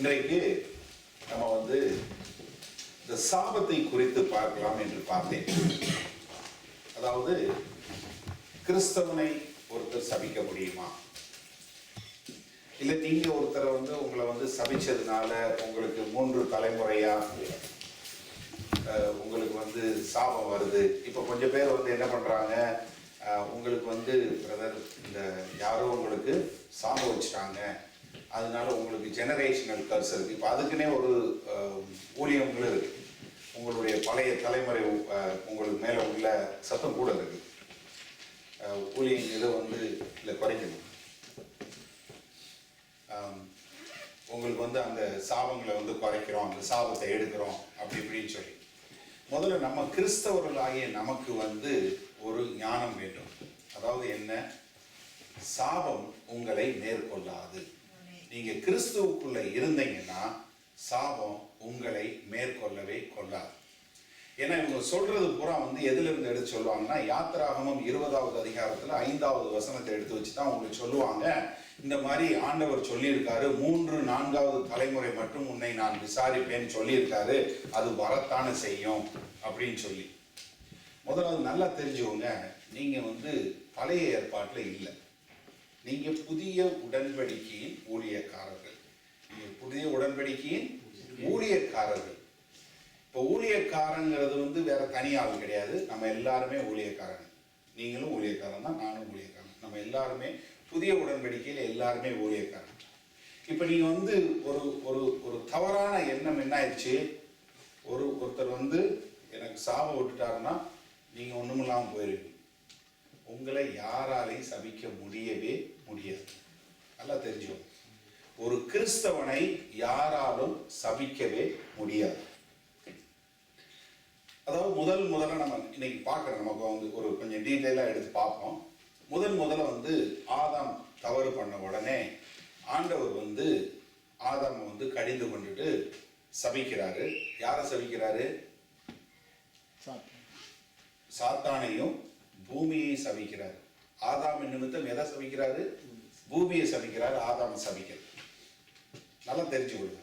இன்றைக்கு நம்ம இந்த சாபத்தை குறித்து பார்க்கலாம் என்று பார்த்தேன். அதாவது கிறிஸ்தவனை ஒருத்தர் சபிக்க முடியுமா? இல்லை நீங்க ஒருத்தரை உங்களை சபிச்சதுனால உங்களுக்கு 3 தலைமுறையா உங்களுக்கு சாபம் வருது. இப்போ கொஞ்சம் பேர் என்ன பண்றாங்க, உங்களுக்கு பிரதர் இந்த யாரோ உங்களுக்கு சாபம் வச்சுட்டாங்க, அதனால உங்களுக்கு ஜெனரேஷனல் கர்ஸ் இருக்கு. இப்போ அதுக்குன்னே ஒரு ஊழியங்களும் இருக்கு. உங்களுடைய பழைய தலைமுறை உங்களுக்கு மேல உள்ள சத்தம் கூட இருக்கு. ஊழியம் இது இல்லை குறைக்கணும். உங்களுக்கு அந்த சாபங்களை குறைக்கிறோம், அந்த சாபத்தை எடுக்கிறோம் அப்படி இப்படின்னு சொல்லி. முதல்ல நம்ம கிறிஸ்தவர்களாகிய நமக்கு ஒரு ஞானம் வேண்டும். அதாவது என்ன, சாபம் உங்களை மேற்கொள்ளாது. நீங்க கிறிஸ்துவுக்குள்ள இருந்தீங்கன்னா சாபம் உங்களை மேற்கொள்ளவே கொள்ளாது. ஏன்னா இவங்க சொல்றது பூரா எதுல இருந்து எடுத்து சொல்லுவாங்கன்னா, யாத்திராகமம் 20வது அதிகாரத்துல 5வது வசனத்தை எடுத்து வச்சுதான் உங்களுக்கு சொல்லுவாங்க. இந்த மாதிரி ஆண்டவர் சொல்லியிருக்காரு, 3-4வது தலைமுறை மட்டும் உன்னை நான் விசாரிப்பேன்னு சொல்லியிருக்காரு, அது வரத்தானே செய்யும் அப்படின்னு சொல்லி. முதல்ல நல்லா தெரிஞ்சுக்கோங்க, நீங்க பழைய ஏற்பாட்டுல இல்லை, நீங்க புதிய உடன்படிக்கையின் ஊழியக்காரர்கள். புதிய உடன்படிக்கையின் ஊழியக்காரர்கள். இப்போ ஊழியக்காரங்கிறது வேற தனி ஆள் கிடையாது. நம்ம எல்லாருமே ஊழியக்காரங்க. நீங்களும் ஊழியக்காரன் தான், நானும் ஊழியக்காரன். நம்ம எல்லாருமே புதிய உடன்படிக்கையில் எல்லாருமே ஊழியக்காரன். இப்போ நீங்க ஒரு ஒரு ஒரு தவறான எண்ணம் என்ன ஆயிடுச்சு, ஒருத்தர் எனக்கு சாபம் விட்டுட்டாருன்னா நீங்க ஒண்ணுமில்லாம போயிருவீங்க. உங்களை யாராலையும் சபிக்க முடியவே முடியாது. நல்லா தெரிஞ்சுக்கணும், ஒரு கிறிஸ்தவனை யாராலும் சபிக்கவே முடியாது. அதாவது முதல்ல நம்ம இன்னைக்கு பார்க்கறோம், நமக்கு ஒரு கொஞ்சம் டீட்டெயிலா எடுத்து பார்ப்போம். முதல்ல ஆதாம் தவறு பண்ண உடனே ஆண்டவர் ஆதாம் கடிந்து கொண்டுட்டு சபிக்கிறாரு. யாரை சபிக்கிறாரு? சாத்தானையும் பூமியை சபிக்கிறாரு. ஆதாம் நிமித்தம் எதை சபிக்கிறாரு? பூமியை சபிக்கிறாரு, ஆதாம சபிக்கிறார். நல்லா தெரிஞ்சு கொள்ளுங்க.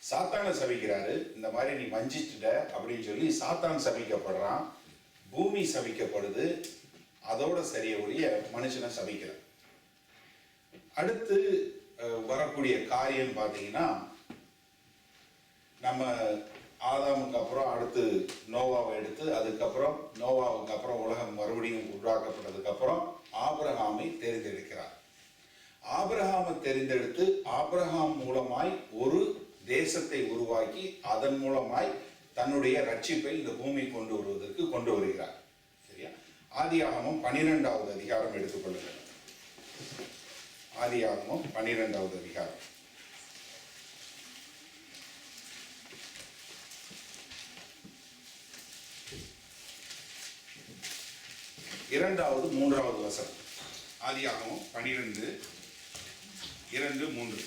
சாத்தானை சபிக்கிறாரு, இந்த மாதிரி நீ வஞ்சிச்சுட்ட அப்படின்னு சொல்லி சாத்தான் சபிக்கப்படுறான், பூமி சபிக்கப்படுது. அதோட சரிய ஒழிய மனுஷனை சபிக்கிறார். அடுத்து வரக்கூடிய காரியம் பார்த்தீங்கன்னா, நம்ம ஆதாமுக்கு அப்புறம் அடுத்து நோவாவை எடுத்து, அதுக்கப்புறம் நோவாவுக்கு அப்புறம் உலகம் மறுபடியும் உருவாக்கப்பட்டதுக்கு அப்புறம் ஆபிரகாமை தெரிந்தெடுக்கிறார். ஆபிரகாமை தெரிந்தெடுத்து ஆபிரகாம் மூலமாய் ஒரு தேசத்தை உருவாக்கி அதன் மூலமாய் தன்னுடைய ரட்சிப்பை இந்த பூமி கொண்டு வருவதற்கு கொண்டு வருகிறார். சரியா? ஆதியாகமம் 12வது அதிகாரம் எடுத்துக்கொள்ளுங்கள். ஆதியாகமம் 12வது அதிகாரம். 2வது 3வது வசனம். ஆதியாகமம் 12:2-3.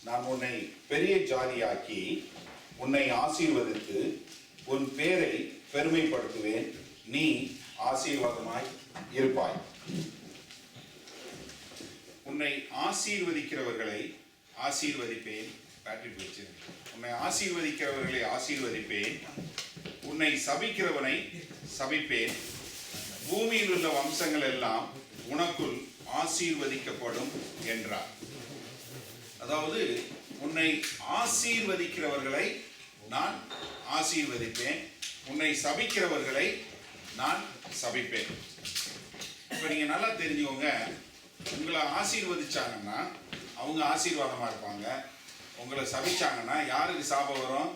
நான் உன்னை பெரிய ஜாதியாக்கி உன்னை ஆசீர்வதித்து உன் பேரை பெருமைப்படுத்துவேன், நீ ஆசீர்வாதமாய் இருப்பாய். உன்னை ஆசீர்வதிக்கிறவர்களை ஆசீர்வதிப்பேன். உன்னை ஆசீர்வதிக்கிறவர்களை ஆசீர்வதிப்பேன், உன்னை சபிக்கிறவனை சபிப்பேன், பூமியில் உள்ள வம்சங்கள் எல்லாம் உனக்குள் ஆசீர்வதிக்கப்படும் என்றார். அதாவது உன்னை ஆசீர்வதிக்கிறவர்களை நான் ஆசீர்வதிப்பேன், உன்னை சபிக்கிறவர்களை நான் சபிப்பேன். இப்ப நீங்க நல்லா தெரிஞ்சுக்கோங்க, உங்களை ஆசீர்வதிச்சாங்கன்னா அவங்க ஆசீர்வாதமா இருப்பாங்க, உங்களை சபிச்சாங்கன்னா யாருக்கு சாபம் வரும்?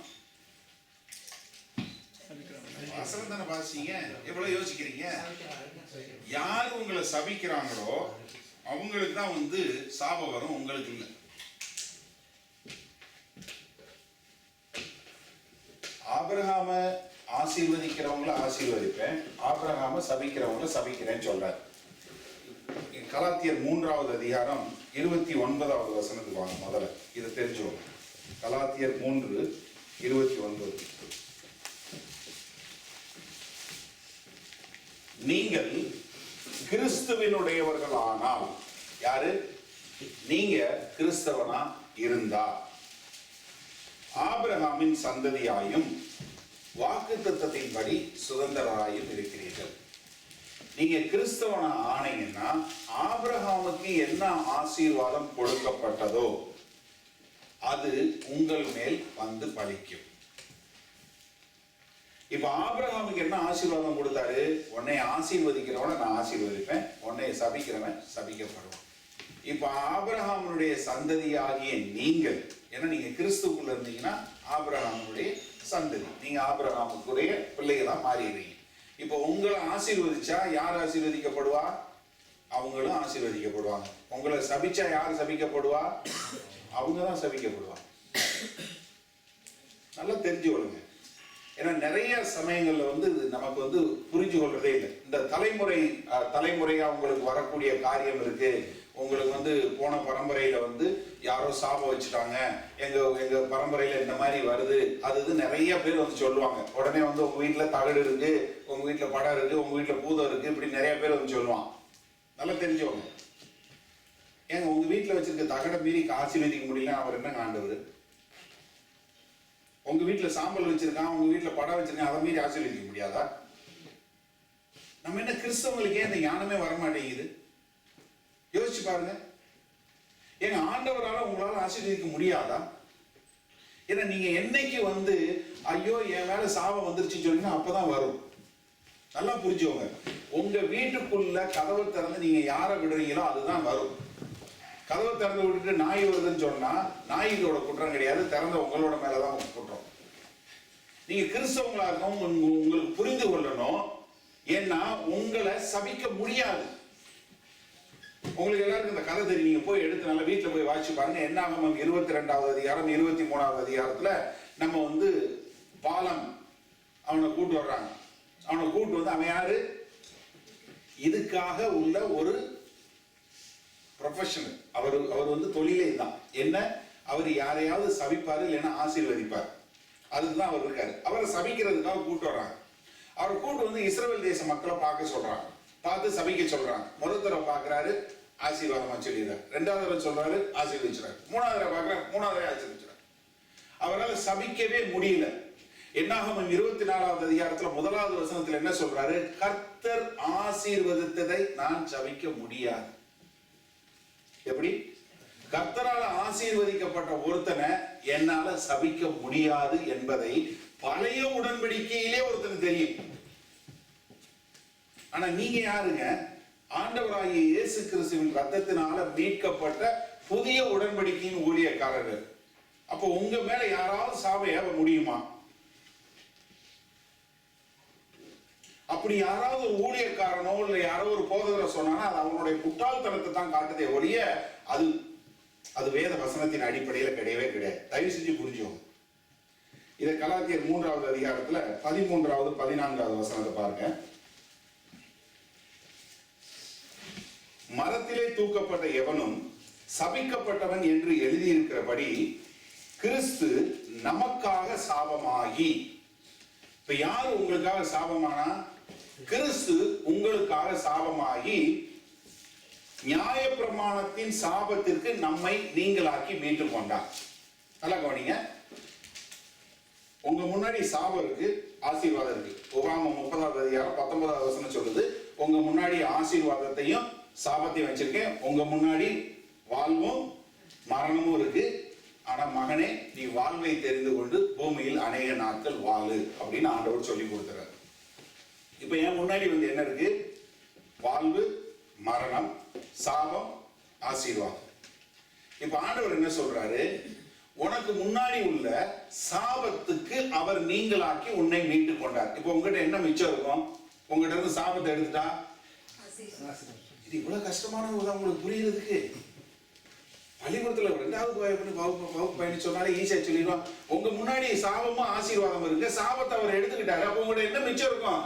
வசனம் தானே பாசிங்க, எவ்வளவு யோசிக்கிறீங்க? யார் உங்களை சபிக்கிறாங்களோ அவங்களுக்கு தான் சாபம் வரும், உங்களுக்கு இல்லை. ஆபிரகாம ஆசீர்வதிக்கிறவங்கள ஆசீர்வதிப்பேன், ஆபிரகாம சபிக்கிறவங்கள சபிக்கிறேன்னு சொல்றாரு. கலாத்தியர் 3வது அதிகாரம் 29வது வசனத்துக்கு வாங்க. முதல்ல இதை தெரிஞ்சுக்கோங்க. கலாத்தியர் 3:29. நீங்கள் கிறிஸ்துவினுடையவர்களானால், யாரு? நீங்க கிறிஸ்தவனா இருந்தா ஆபிரகாமின் சந்ததியாயும் வாக்குத்தத்தத்தின்படி சுதந்திரராயும் இருக்கிறீர்கள். நீங்க கிறிஸ்தவனா ஆனீங்கன்னா ஆபிரகாமுக்கு என்ன ஆசீர்வாதம் கொடுக்கப்பட்டதோ அது உங்கள் மேல் வந்து பலிக்கும். இப்ப ஆபிரகாமுக்கு என்ன ஆசீர்வாதம் கொடுத்தாரு? உன்னை ஆசீர்வதிக்கிறவனை நான் ஆசீர்வதிப்பேன், உன்னை சபிக்கிறவன் சபிக்கப்படுவான். இப்ப ஆபிரகாமுடைய சந்ததியாகிய நீங்கள், ஏன்னா நீங்க கிறிஸ்துக்குள்ள இருந்தீங்கன்னா ஆபிரகாமுடைய சந்ததி, நீங்க ஆபிரகாமுக்குரிய பிள்ளைகளா மாறிடுறீங்க. இப்ப உங்களை ஆசீர்வதிச்சா யார் ஆசீர்வதிக்கப்படுவா? அவங்களும் ஆசீர்வதிக்கப்படுவாங்க. உங்களை சபிச்சா யார் சபிக்கப்படுவா? அவங்கதான் சபிக்கப்படுவாங்க. நல்லா தெரிஞ்சு கொள்ளுங்க. ஏன்னா நிறைய சமயங்கள்ல வந்து நமக்கு வந்து புரிஞ்சு கொள்றதே இல்லை. இந்த தலைமுறையா உங்களுக்கு வரக்கூடிய காரியம் இருக்கு. உங்களுக்கு வந்து போன பரம்பரையில வந்து யாரோ சாபம் வச்சுட்டாங்க, எங்க பரம்பரையில இந்த மாதிரி வருது, அது நிறைய பேர் வந்து சொல்லுவாங்க. உடனே வந்து உங்க வீட்டுல தகடு இருக்கு, உங்க வீட்டுல படம் இருக்கு, உங்க வீட்டுல பூதம் இருக்கு, இப்படி நிறைய பேர் வந்து சொல்லுவான். நல்லா தெரிஞ்சவங்க. ஏங்க உங்க வீட்டுல வச்சிருக்க தகடை மீறி ஆசீர்வதிக்க முடியல, அவர் என்ன ஆண்டவர்? உங்க வீட்டுல சாம்பல் வச்சிருக்கான், உங்க வீட்டுல படம் வச்சிருக்கான், அதை மீறி ஆசீர்வதிக்க முடியாதா? நம்ம என்ன கிறிஸ்தவங்களுக்கே இந்த ஞானமே வரமாட்டேங்குது? யோசிச்சு பாருங்க. எங்க ஆண்டவரால உங்களால ஆசீர்வதிக்க முடியாதா? ஏன்னா நீங்க என்னைக்கு வந்து ஐயோ என் மேல சாபம் வந்துருச்சுன்னு சொன்னீங்கன்னா அப்பதான் வரும். நல்லா புரிஞ்சுக்கோங்க. உங்க வீட்டுக்குள்ள கதவை திறந்து நீங்க யாரை விடுறீங்களோ அதுதான் வரும். கதவை திறந்து விட்டுட்டு நாய் வருதுன்னு சொன்னா நாய்களோட குற்றம் கிடையாது, திறந்த உங்களோட மேலதான் குற்றம். நீங்க கிறிஸ்தவங்களாக உங்களுக்கு புரிந்து கொள்ளணும். ஏன்னா உங்களை சபிக்க முடியாது. உங்களுக்கு எல்லாருக்கும் இந்த கதை தெரியும். நீங்க போய் எடுத்து நல்லா வீட்டுல போய் வாசிச்சு பாருங்க. என்னாகமம் 22வது அதிகாரம் 23வது அதிகாரத்துல நம்ம வந்து பாலம் அவனை கூட்டு வர்றாங்க. அவனை கூட்டு வந்து அவன் யாரு? இதுக்காக உள்ள ஒரு ப்ரொஃபஷனல். அவர் வந்து தொழிலே தான் என்ன, அவர் யாரையாவது சபிப்பாரு இல்லைன்னா ஆசீர்வதிப்பார். அதுதான் அவர் இருக்காரு. அவரை சபிக்கிறதுக்காக கூட்டு வர்றாங்க. அவர் கூட்டு வந்து இஸ்ரவேல் தேச மக்களை பார்க்க சொல்றாங்க, பார்த்து சபிக்க சொல்றாங்க. முதல் தடவை பார்க்கிறாரு, ஆசீர்வாதமா சொல்லிடுறாரு. ரெண்டாவது தடவை சொல்றாரு, ஆசீர்வதிச்சுறாரு. மூணாவது தடவை பார்க்கிறார், மூணாவது ஆசீர்வதிச்சுறாரு. அவரால் சபிக்கவே முடியல. என்னாகமம் 24வது அதிகாரத்துல 1வது வசனத்துல என்ன சொல்றாரு? கர்த்தர் ஆசீர்வதித்ததை நான் சபிக்க முடியாது. எப்படி? கர்த்தரால் ஆசீர்வதிக்கப்பட்ட ஒருத்தனை என்னால சபிக்க முடியாது என்பதை பழைய உடன்படிக்கையிலே ஒருத்தனுக்கு தெரியும். ஆனா நீங்க யாருங்க? ஆண்டவராகிய இயேசு கிறிஸ்துவின் ரத்தத்தினால மீட்கப்பட்ட புதிய உடன்படிக்கையின் ஊழியக்காரர்கள். அப்போ உங்க மேல யாராவது சாபம் ஏவ முடியுமா? அப்படி யாராவது ஒரு ஊழியக்காரனோ இல்ல யாரோ ஒரு போதகரை சொன்னானா அது அவனுடைய முட்டாள்தனத்தை தான் காட்டுதே ஒழிய அது வேத வசனத்தின் அடிப்படையில கிடையவே கிடையாது. தயவு செஞ்சு புரிஞ்சுக்கோங்க. இதை கலாத்தியர் 3வது அதிகாரத்துல 13வது 14வது வசனத்தை பாருங்க. மரத்திலே தூக்கப்பட்ட எவனும் சபிக்கப்பட்டவன் என்று எழுதியிருக்கிறபடி கிறிஸ்து நமக்காக சாபமாகி. இப்ப யாரு உங்களுக்காக சாபமானா? கிறிஸ்து உங்களுக்காக சாபமாகி நியாயப்பிரமாணத்தின் சாபத்திற்கு நம்மை நீங்களாக்கி மீட்டுக் கொண்டார். நல்லா கவனிங்க. உங்க முன்னாடி சாபம் இருக்கு, ஆசீர்வாதம் இருக்கு. உபாகமம் 30வது அதிகாரம் 19வது வசனம் சொல்லுது, உங்க முன்னாடி ஆசீர்வாதத்தையும் சாபத்தையும் வச்சிருக்கேன், உங்க முன்னாடி வாழ்வும் மரணமும் இருக்கு. ஆனா மகனே, நீ வாழ்வை தெரிந்து கொண்டு பூமியில் அநேக நாட்கள் வாழு அப்படின்னு ஆண்டவர் சொல்லி கொடுக்கிறார். இப்ப என் முன்னாடி வந்து என்ன இருக்கு? வாழ்வு, மரணம், சாபம், ஆசீர்வாதம். இப்ப ஆண்டவர் என்ன சொல்றாரு? உனக்கு முன்னாடி உள்ள சாபத்துக்கு அவர் நீங்களாக்கி உன்னை மீட்டு கொண்டார். இப்ப உங்ககிட்ட என்ன மிச்சம் இருக்கும்? உங்ககிட்ட இருந்து சாபத்தை எடுத்துட்டா இது இவ்வளவு கஷ்டமான உங்களுக்கு புரியுறதுக்கு. பள்ளிக்கூடத்துல 2வது வகுப்பு பயணி சொன்னாலே ஈஸியா சொல்லிடுவான். உங்க முன்னாடி சாபமும் ஆசீர்வாதம் இருக்கு, சாபத்தை அவர் எடுத்துக்கிட்டாரு. அப்ப உங்கள்ட்ட என்ன மிச்சம் இருக்கும்?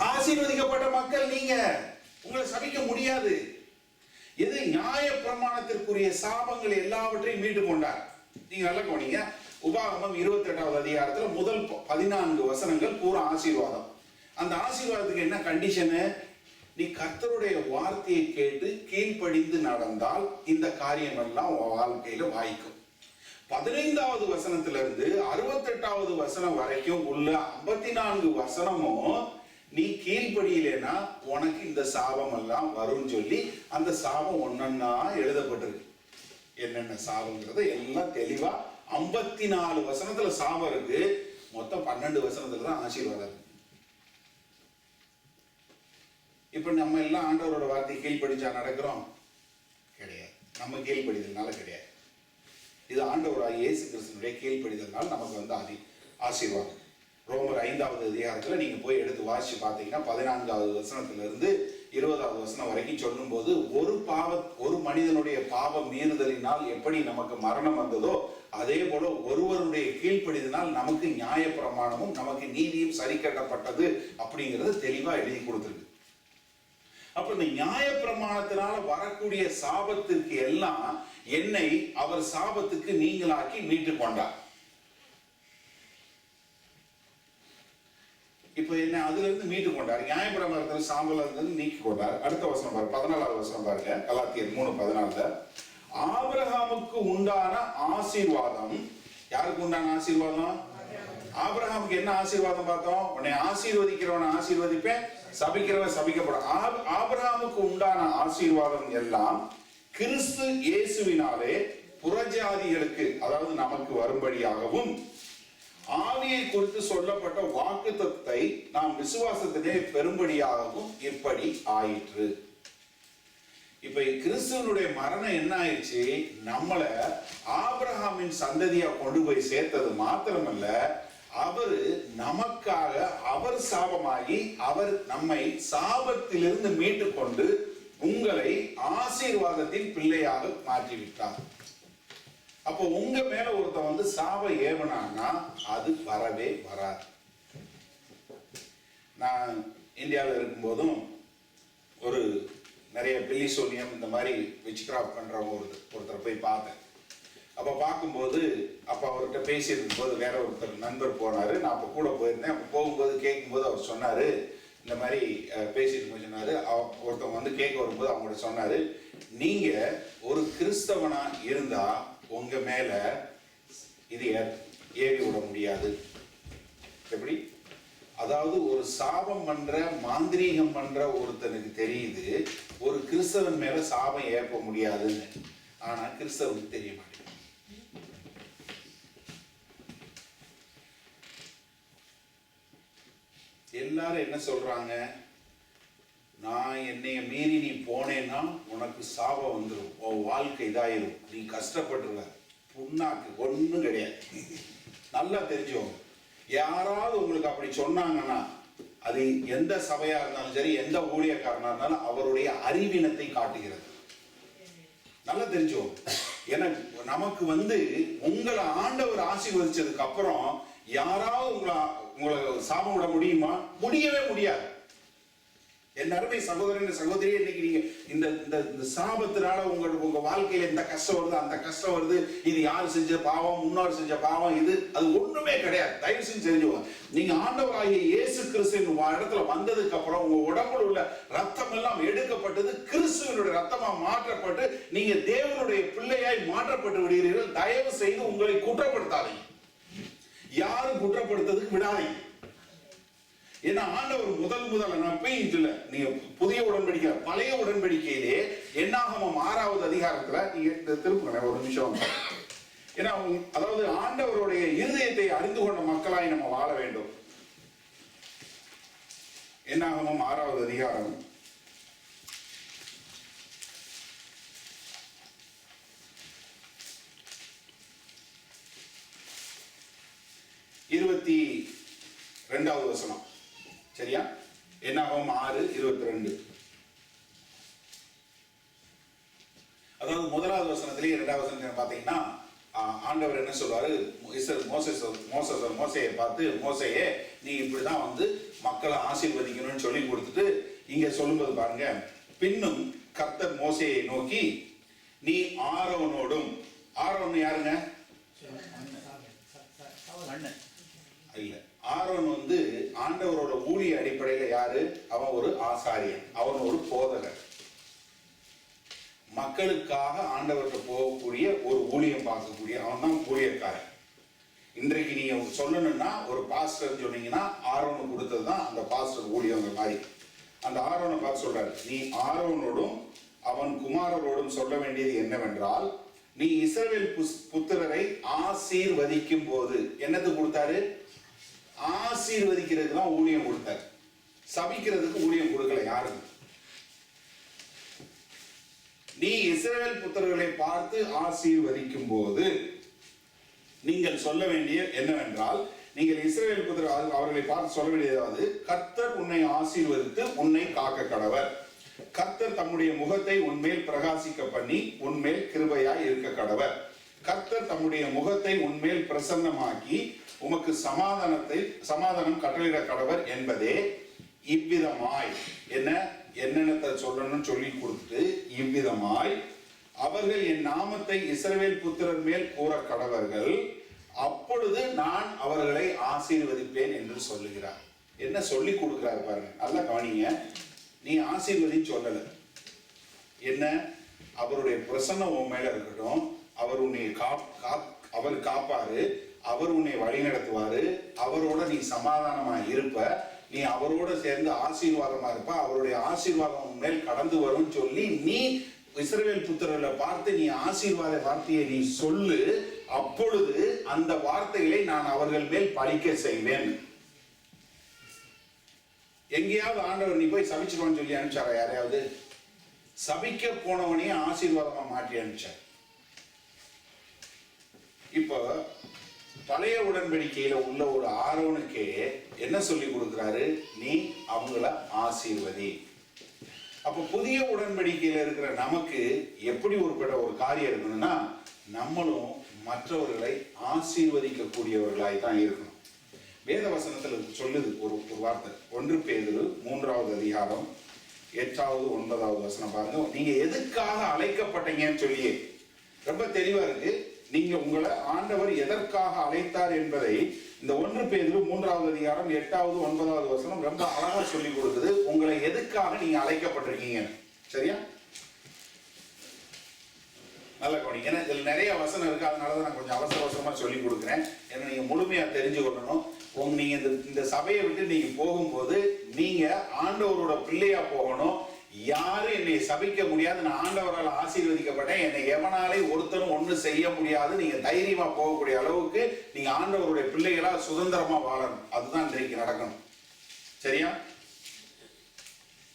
ஆசீர்வதிக்கப்பட்ட மக்கள் நீங்க. உங்களை சபிக்க முடியாது. எது நியாய பிரமாணத்திற்குரிய சாபங்கள் எல்லாவற்றையும் மீட்டு கொண்டார். நீங்க நல்லா கவனிங்க. உபாகமம் 28வது அதிகாரத்துல முதல் 14 வசனங்கள் பூரா ஆசீர்வாதம். அந்த ஆசீர்வாதத்துக்கு என்ன கண்டிஷனு? நீ கர்த்தருடைய வார்த்தையை கேட்டு கீழ்ப்படிந்து நடந்தால் இந்த காரியம் எல்லாம் உன் வாழ்க்கையில வாய்க்கும். 15வது வசனத்திலிருந்து 68வது வசனம் வரைக்கும் உள்ள 54 வசனமும் நீ கீழ்ப்படியிலேனா உனக்கு இந்த சாபம் எல்லாம் வரும்னு சொல்லி அந்த சாபம் ஒன்னொன்னா எழுதப்பட்டிருக்கு. என்னென்ன சாபங்கிறத எல்லாம் தெளிவா 54 வசனத்துல சாபம் இருக்கு. மொத்தம் 12 வசனத்துல தான் ஆசீர்வாதம் இருக்கு. இப்ப நம்ம எல்லாம் ஆண்டவரோட வார்த்தை கீழ்ப்படிச்சா நடக்கிறோம்? கிடையாது. நம்ம கீழ்ப்படிதல்னால கிடையாது. இது ஆண்டவராகிய இயேசு கிறிஸ்துவினுடைய கீழ்ப்படிதல்னால நமக்கு வந்து ஆசீர்வாதம். ரோமர் 5வது அதிகாரத்துல நீங்க போய் எடுத்து வாசிச்சு பார்த்தீங்கன்னா 14வது வசனத்துல இருந்து 20வது வசனம் வரைக்கும் சொல்லும் போது ஒரு மனிதனுடைய பாவ மீறுதலினால் எப்படி நமக்கு மரணம் வந்ததோ அதே போல ஒருவருடைய கீழ்ப்படிதனால் நமக்கு நியாய பிரமாணமும் நமக்கு நீதியும் சரி கட்டப்பட்டது அப்படிங்கிறது தெளிவா எழுதி கொடுத்திருக்கு. அப்ப இந்த நியாய பிரமாணத்தினால வரக்கூடிய சாபத்திற்கு எல்லாம் என்னை அவர் சாபத்துக்கு நீங்களாக்கி மீட்டு கொண்டார். இப்ப என்ன அதுல இருந்து மீட்டு கொண்டார். நியாயப்பிரமாணத்தில் சாம்பல இருந்து நீக்கி கொண்டார். அடுத்த வசனம் பாருங்க, 14வது வசனம் பாருங்க, கலாத்தியர் 3:14. ஆபிரகாமுக்கு உண்டான ஆசீர்வாதம். யாருக்கு உண்டான ஆசீர்வாதம்? ஆபிரகாமுக்கு என்ன ஆசீர்வாதம் பார்த்தோம்? உன்னை ஆசீர்வதிக்கிறவனை ஆசீர்வதிப்பேன், சபிக்கிறவன் சபிக்கப்படும். ஆபிரகாமுக்கு உண்டான ஆசீர்வாதம் எல்லாம் கிறிஸ்து இயேசுவினாலே புறஜாதிகளுக்கு, அதாவது நமக்கு வரும்படியாகவும், ஆவியை குறித்து சொல்லப்பட்ட வாக்குத்தத்தத்தை நாம் விசுவாசத்திலே பெரும்படியாகவும் இப்படி ஆயிற்று. இப்ப கிறிஸ்துவனுடைய மரணம் என்ன ஆயிடுச்சு? நம்மள ஆபிரகாமின் சந்ததியா கொண்டு போய் சேர்த்தது மாத்திரமல்ல, அவரு நமக்காக அவர் சாபமாகி அவர் நம்மை சாபத்திலிருந்து மீட்டு கொண்டு உங்களை ஆசீர்வாதத்தின் பிள்ளையாக மாற்றிவிட்டார். அப்போ உங்க மேல ஒருத்தன் வந்து சாப ஏவனான்னா அது வரவே வராது. நான் இந்தியாவில் இருக்கும்போதும் ஒரு நிறைய பில்லிசோனியம் இந்த மாதிரி விச் கிராஃப்ட் பண்றவங்க ஒருத்தரை போய் பார்த்தேன். அப்ப பார்க்கும்போது அப்ப அவர்கிட்ட பேசிட்டு இருக்கும்போது வேற ஒருத்தர் நண்பர் போனாரு. நான் அப்ப கூட போயிருந்தேன். அப்ப போகும்போது கேட்கும்போது அவர் சொன்னாரு, இந்த மாதிரி பேசிட்டு போய் சொன்னாரு. ஒருத்தவங்க வந்து கேட்க வரும்போது அவங்கள்ட்ட சொன்னாரு, நீங்க ஒரு கிறிஸ்தவனா இருந்தா உங்க மேல இது ஏவி விட முடியாது. எப்படி? அதாவது ஒரு சாபம் பண்ற மாந்திரீகம் பண்ற ஒருத்தனுக்கு தெரியுது ஒரு கிறிஸ்தவன் மேல சாபம் ஏற்ப முடியாதுன்னு. ஆனா கிறிஸ்தவனுக்கு தெரிய மாட்டேங்குது. எல்லாரும் என்ன சொல்றாங்க? நான் என்னைய மீறி நீ போனேன்னா உனக்கு சாபம் வந்துடும், உன் வாழ்க்கை இதாயிரும், நீ கஷ்டப்பட்டுருவ. புண்ணாக்கு ஒண்ணும் கிடையாது. நல்லா தெரிஞ்சவங்க யாராவது உங்களுக்கு அப்படி சொன்னாங்கன்னா அது எந்த சபையா இருந்தாலும் சரி, எந்த ஊழியக்காரனா இருந்தாலும் அவருடைய அறிவினத்தை காட்டுகிறது. நல்லா தெரிஞ்சோம். ஏன்னா நமக்கு வந்து உங்களை ஆண்டவர் ஆசீர்வதிச்சதுக்கு அப்புறம் யாராவது உங்களை சாபம் விட முடியுமா? முடியவே முடியாது. என் அருமை சகோதரன் சகோதரி, இன்னைக்கு நீங்க இந்த சாபத்தினால உங்க வாழ்க்கையில இந்த கஷ்டம் வருது, அந்த கஷ்டம் வருது, இது யாரு செஞ்ச பாவம், முன்னோர் செஞ்ச பாவம், அது ஒண்ணுமே கிடையாது. தயவு செஞ்சு தெரிஞ்சுக்கோங்க. நீங்க ஆண்டவராகிய இயேசு கிறிஸ்துவின் இடத்துல வந்ததுக்கு அப்புறம் உங்க உடம்புல உள்ள ரத்தம் எல்லாம் எடுக்கப்பட்டது கிறிஸ்துவனுடைய ரத்தமா மாற்றப்பட்டு நீங்க தேவனுடைய பிள்ளையாய் மாற்றப்பட்டு விடுகிறீர்கள். தயவு செய்து உங்களை குற்றப்படுத்தாதீங்க. யாரும் குற்றப்படுத்துறதுக்கு விடாதீங்க. ஏன்னா ஆண்டவர் முதல் இல்ல, நீங்க புதிய உடன்படிக்கை பழைய உடன்படிக்கையிலே என்னாகமம் 6வது அதிகாரத்துல நீங்க திருப்புங்க ஒரு நிமிஷம். ஏன்னா அதாவது ஆண்டவருடைய இருதயத்தை அறிந்து கொண்ட மக்களாய் நம்ம வாழ வேண்டும். என்னாகமம் 6வது அதிகாரம் 22வது வசனம். சரியா? என்னாகும் 6:22. அதாவது 1வது வசனத்திலே 2வது வசனத்தை பாத்தீங்கன்னா ஆண்டவர் என்ன சொல்வாரு? மோசேயை பார்த்து, மோசேயே நீ இப்படிதான் வந்து மக்களை ஆசீர்வதிக்கணும்னு சொல்லி கொடுத்துட்டு இங்க சொல்லும்போது பாருங்க, பின்னும் கர்த்தர் மோசேயை நோக்கி நீ ஆரோனோடும், ஆரோன் யாருங்க? இல்ல, ஆரோன் வந்து ஆண்டவரோட ஊழிய அடிப்படையில யாரு? அவன் ஒரு ஆசாரியன், அவன் ஒரு போதகர். மக்களுக்காக ஆண்டவர்கிட்ட போகக்கூடிய ஒரு ஊழியம் பார்க்கக்கூடிய அவன் தான் ஊழியக்காரன். இன்றைக்கு நீங்க சொல்லணும்னா ஒரு பாஸ்டர் சொன்னீங்கன்னா ஆரோனு கொடுத்தது தான் அந்த பாஸ்டர் ஊழியங்கிற மாதிரி. அந்த ஆரோனை பார்த்து சொல்றாரு, நீ ஆரோனோடும் அவன் குமாரரோடும் சொல்ல வேண்டியது என்னவென்றால், நீ இஸ்ரவேல் புத்திரரை ஆசீர்வதிக்கும் போது என்னது கொடுத்தாரு? ஆசீர்வதிக்கிறதுக்கு தான் ஊழியம் கொடுத்தாரு. சபிக்கிறதுக்கு ஊழியம் கொடுக்கல யாரும். நீ இஸ்ரவேல் புத்திரர்களை பார்த்து ஆசீர்வதிக்கும் போது நீங்கள் சொல்ல வேண்டிய என்னவென்றால், நீங்கள் இஸ்ரவேல் புத்திரர் அவர்களை பார்த்து சொல்ல வேண்டியதாவது, கர்த்தர் உன்னை ஆசீர்வதித்து உன்னை காக்க கடவர். கர்த்தர் தம்முடைய முகத்தை உன்மேல் பிரகாசிக்க பண்ணி உன்மேல் கிருபையாய் இருக்க கடவர். கர்த்தர் தம்முடைய முகத்தை உன்மேல் பிரசன்னமாக்கி உமக்கு சமாதானம் கட்டளையிட கடவர் என்பதே. இவ்விதமாய் என்னென்னத்தை சொல்லணும்னு சொல்லி கொடுத்து, இவ்விதமாய் அவர்கள் என் நாமத்தை இஸ்ரவேல் புத்திரர் மேல் கூற கடவர்கள், அப்பொழுது நான் அவர்களை ஆசீர்வதிப்பேன் என்று சொல்லுகிறார். என்ன சொல்லி கொடுக்கிறார் பாருங்க, நல்லா கவனிங்க. நீ ஆசீர்வதின்னு சொல்லல, என்ன அவருடைய பிரசன்னம் உன் மேல இருக்கட்டும், அவர் உன்னை அவர் காப்பாரு, அவர் உன்னை வழி நடத்துவாரு, அவரோட நீ சமாதானமா இருப்ப, நீ அவரோட சேர்ந்து ஆசீர்வாதமா இருப்ப, அவருடைய ஆசீர்வாதம் உன் மேல் கடந்து வரும் சொல்லி நீ இஸ்ரவேல் புத்திரர்களை பார்த்து நீ ஆசீர்வாத வார்த்தையை நீ சொல்லு, அப்பொழுது அந்த வார்த்தைகளை நான் அவர்கள் மேல் பலிக்க செய்வேன். எங்கேயாவது ஆண்டவர் நீ போய் சபிச்சுக்கோன்னு சொல்லி அனுப்பிச்சாரா யாரையாவது? சபிக்க போனவனையே ஆசீர்வாதமா மாற்றி அனுப்பிச்சார். இப்போ பழைய உடன்படிக்கையில உள்ள ஒரு ஆரோனுக்கே என்ன சொல்லி கொடுக்கிறாரு? நீ அவங்கள ஆசீர்வதி. அப்ப புதிய உடன்படிக்கையில இருக்கிற நமக்கு எப்படி ஒரு காரியம் இருக்கணும்னா, நம்மளும் மற்றவர்களை ஆசீர்வதிக்க கூடியவர்களாய் தான் இருக்கணும். வேத வசனத்துல சொல்லுது ஒரு வார்த்தை, 1 பேதுரு 3வது அதிகாரம் 8வது 9வது வசனம் பாருங்க. நீங்க எதுக்காக அழைக்கப்பட்டீங்கன்னு சொல்லி ரொம்ப தெளிவா இருக்கு. நீங்க உங்களை ஆண்டவர் எதற்காக அழைத்தார் என்பதை இந்த 1 பேதுரு 3வது அதிகாரம் 8வது 9வது வசனம் ரொம்ப அழகா சொல்லி கொடுக்குது. உங்களை எதுக்காக நீங்க அழைக்கப்பட்டிருக்கீங்க, சரியா? நல்ல கவனிங்க. ஏன்னா இதுல நிறைய வசனம் இருக்கு, அதனாலதான் நான் கொஞ்சம் அவசரமா சொல்லி கொடுக்குறேன். ஏன்னா நீங்க முழுமையா தெரிஞ்சு கொள்ளணும். நீங்க இந்த சபையை விட்டு நீங்க போகும்போது நீங்க ஆண்டவரோட பிள்ளையா போகணும். யாரும் என்னை சபிக்க முடியாது, நான் ஆண்டவரால் ஆசீர்வதிக்கப்பட்டேன், என்னை எவனாலே ஒருத்தரும் ஒண்ணு செய்ய முடியாது, நீங்க தைரியமா போகக்கூடிய அளவுக்கு நீங்க ஆண்டவருடைய பிள்ளைகளா சுதந்திரமா வாழணும். அதுதான் இன்றைக்கு நடக்கணும், சரியா?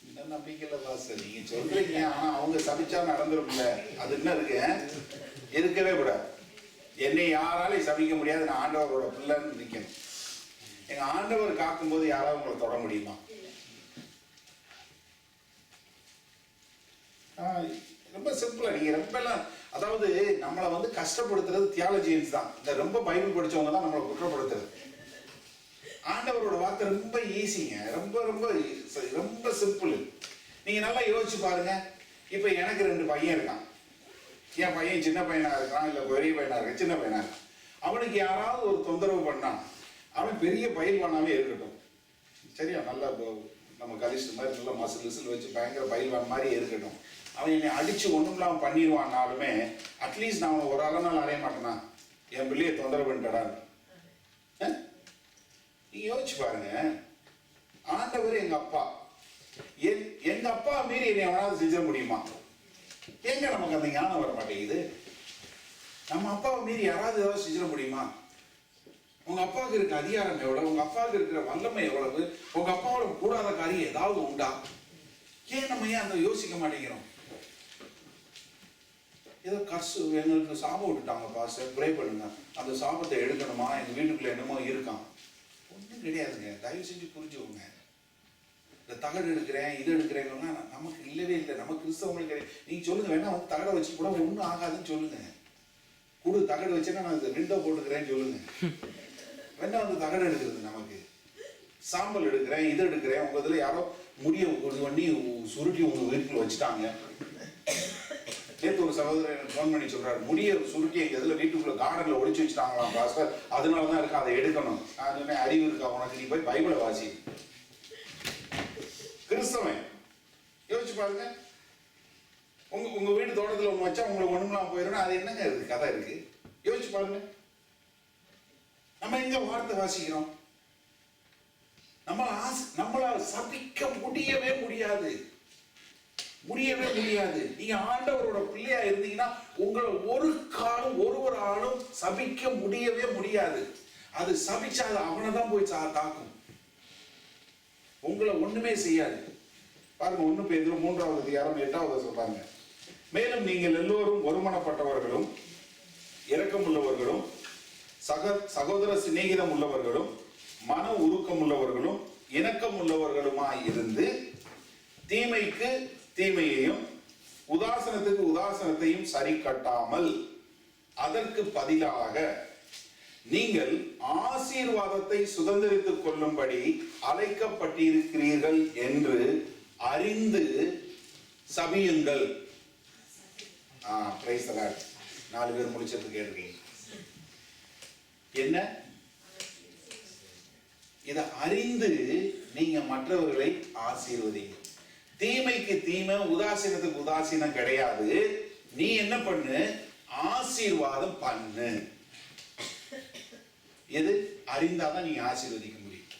என்ன நம்பிக்கையில பாஸ்டர் நீங்க சொல்றீங்க, ஆனா அவங்க சபிச்சா நடந்துரும்ல, அது என்ன இருக்கு? இருக்கவே கூடாது. என்னை யாராலையும் சபிக்க முடியாது, நான் ஆண்டவரோட பிள்ளைன்னு நிக்கணும். எங்க ஆண்டவர் காக்கும் போது யாராவது உங்களை தொட முடியுமா? ரொம்ப சிம்பிளா, நீங்க ரொம்ப எல்லாம், அதாவது நம்மளை கஷ்டப்படுத்துறது தியாலஜியன்ஸ் தான். இந்த ரொம்ப பைபிள் படிச்சவங்க தான் நம்மளை குற்றப்படுத்துறது. ஆண்டவரோட வார்த்தை ரொம்ப ஈஸிங்க, ரொம்ப ரொம்ப ரொம்ப சிம்பிள். நீங்க நல்லா யோசிச்சு பாருங்க. இப்ப எனக்கு 2 பையன் இருக்கான். என் பையன் சின்ன பையனா இருக்கான், இல்ல பெரிய பையனா இருக்கான். சின்ன பையனா இருக்கான். அவனுக்கு யாராவது ஒரு தொந்தரவு பண்ணான், அவன் பெரிய பயில்வானாவே இருக்கட்டும், சரியா? நல்லா நம்ம கலிஸ்ட் மாதிரி நல்லா மசில் வச்சு பயங்கர பயில்வான் மாதிரி இருக்கட்டும், அவன் என்னை அடிச்சு ஒண்ணும் இல்லாம பண்ணிடுவான்னாலுமே அட்லீஸ்ட் நான் ஒரு நாள் அடைய மாட்டேனா? என் பிள்ளையை தொந்தரவு பண்ணிட்டான்னு நீங்க யோசிச்சு பாருங்க. ஆண்டவர் எங்க அப்பா, எங்க அப்பா மீறி என்னை எவனாவது செஞ்சிட முடியுமா? எங்க நமக்கு அந்த ஞானம் வர மாட்டேங்குது? நம்ம அப்பாவை மீறி யாராவது ஏதாவது செஞ்சிட முடியுமா? உங்க அப்பாவுக்கு இருக்க அதிகாரம் எவ்வளவு, உங்க அப்பாவுக்கு இருக்கிற வல்லமை எவ்வளவு, உங்க அப்பாவோட கூடாத காரியம் ஏதாவது உண்டா? ஏன் நம்ம ஏன் அந்த யோசிக்க மாட்டேங்கிறோம்? ஏதோ எங்களுக்கு சாபம் விட்டுட்டாங்க பாஸ்டர், ப்ரே பண்ணுங்க, அந்த சாபத்தை எடுக்கணுமா, எங்க வீட்டுக்குள்ள என்னமோ இருக்கான். ஒன்றும் கிடையாதுங்க, தயவு செஞ்சு புரிஞ்சுக்கோங்க. இந்த தகடு எடுக்கிறேன் இது எடுக்கிறேன்னா நமக்கு இல்லவே இல்லை, நம்ம கிறிஸ்தவங்களுக்கு கிடையாது. நீங்க சொல்லுங்க, வேணா தகடை வச்சு கூட ஒன்றும் ஆகாதுன்னு சொல்லுங்க. குடு தகடு வச்சேன்னா நான் விண்டோ போட்டுக்கிறேன்னு சொல்லுங்க. வேணா தகடு எடுக்கிறது நமக்கு, சாம்பல் எடுக்கிறேன் இது எடுக்கிறேன். உங்க இதுல யாரோ முடிய பண்ணி சுருட்டி உங்க வீட்டுக்குள்ள வச்சுட்டாங்க. நேற்று ஒரு சகோதரர் எனக்கு ஃபோன் பண்ணி சொல்றாரு, முடிய சுருட்டி எங்க இதுல வீட்டுக்குள்ள கார்டன்ல ஒளிச்சு வச்சுட்டாங்களாம் பாஸ்டர், அதனாலதான் இருக்கு, அதை எடுக்கணும். நான் சொன்னேன், அறிவு இருக்கா உனக்கு, நீ போய் பைபிளை வாசி. கிறிஸ்தவன் யோசிச்சு பாருங்க, உங்க வீட்டு தோட்டத்துல ஒண்ணு வச்சா உங்களுக்கு ஒண்ணுலாம் போயிடும், அது என்னங்க இருக்கு கதை இருக்கு? யோசிச்சு பாருங்க. நம்ம எங்க வார்த்தை வாசிக்கிறோம்? நம்மளால் சபிக்க முடியவே முடியாது, முடியவே முடியாது. நீங்க ஆண்டவரோட பிள்ளையா இருந்தீங்கன்னா உங்களை ஒரு காலம் ஒரு ஆளும் சபிக்க முடியவே முடியாது. அது சபிச்சா அது அவனை தான் போய் தாக்கும், உங்களை ஒண்ணுமே செய்யாது. பாருங்க, 1 பேதுரு 3வது அதிகாரம் 8வது சொல்றாங்க, மேலும் நீங்கள் எல்லோரும் ஒருமனப்பட்டவர்களும் இரக்கமுள்ளவர்களும் சகோதர சிநேகிதம் உள்ளவர்களும் மன உருக்கம் உள்ளவர்களும் இணக்கம் உள்ளவர்களுமாய் இருந்து தீமைக்கு தீமையையும் உதாசனத்துக்கு உதாசனத்தையும் சரி கட்டாமல் அதற்கு பதிலாக நீங்கள் ஆசீர்வாதத்தை சுதந்திரித்துக் கொள்ளும்படி அழைக்கப்பட்டிருக்கிறீர்கள் என்று அறிந்து சபியுங்கள். Praise the Lord. 4 பேர் முடிச்சது கேட்டிருக்கீங்க. என்ன? இதை அறிந்து நீங்க மற்றவர்களை ஆசீர்வதிங்க. தீமைக்கு தீமை, உதாசீனத்துக்கு உதாசீனம் கிடையாது. நீ என்ன பண்ணு? ஆசீர்வாதம் பண்ணு. எது அறிந்தாதான் நீங்க ஆசீர்வதிக்க முடியும்.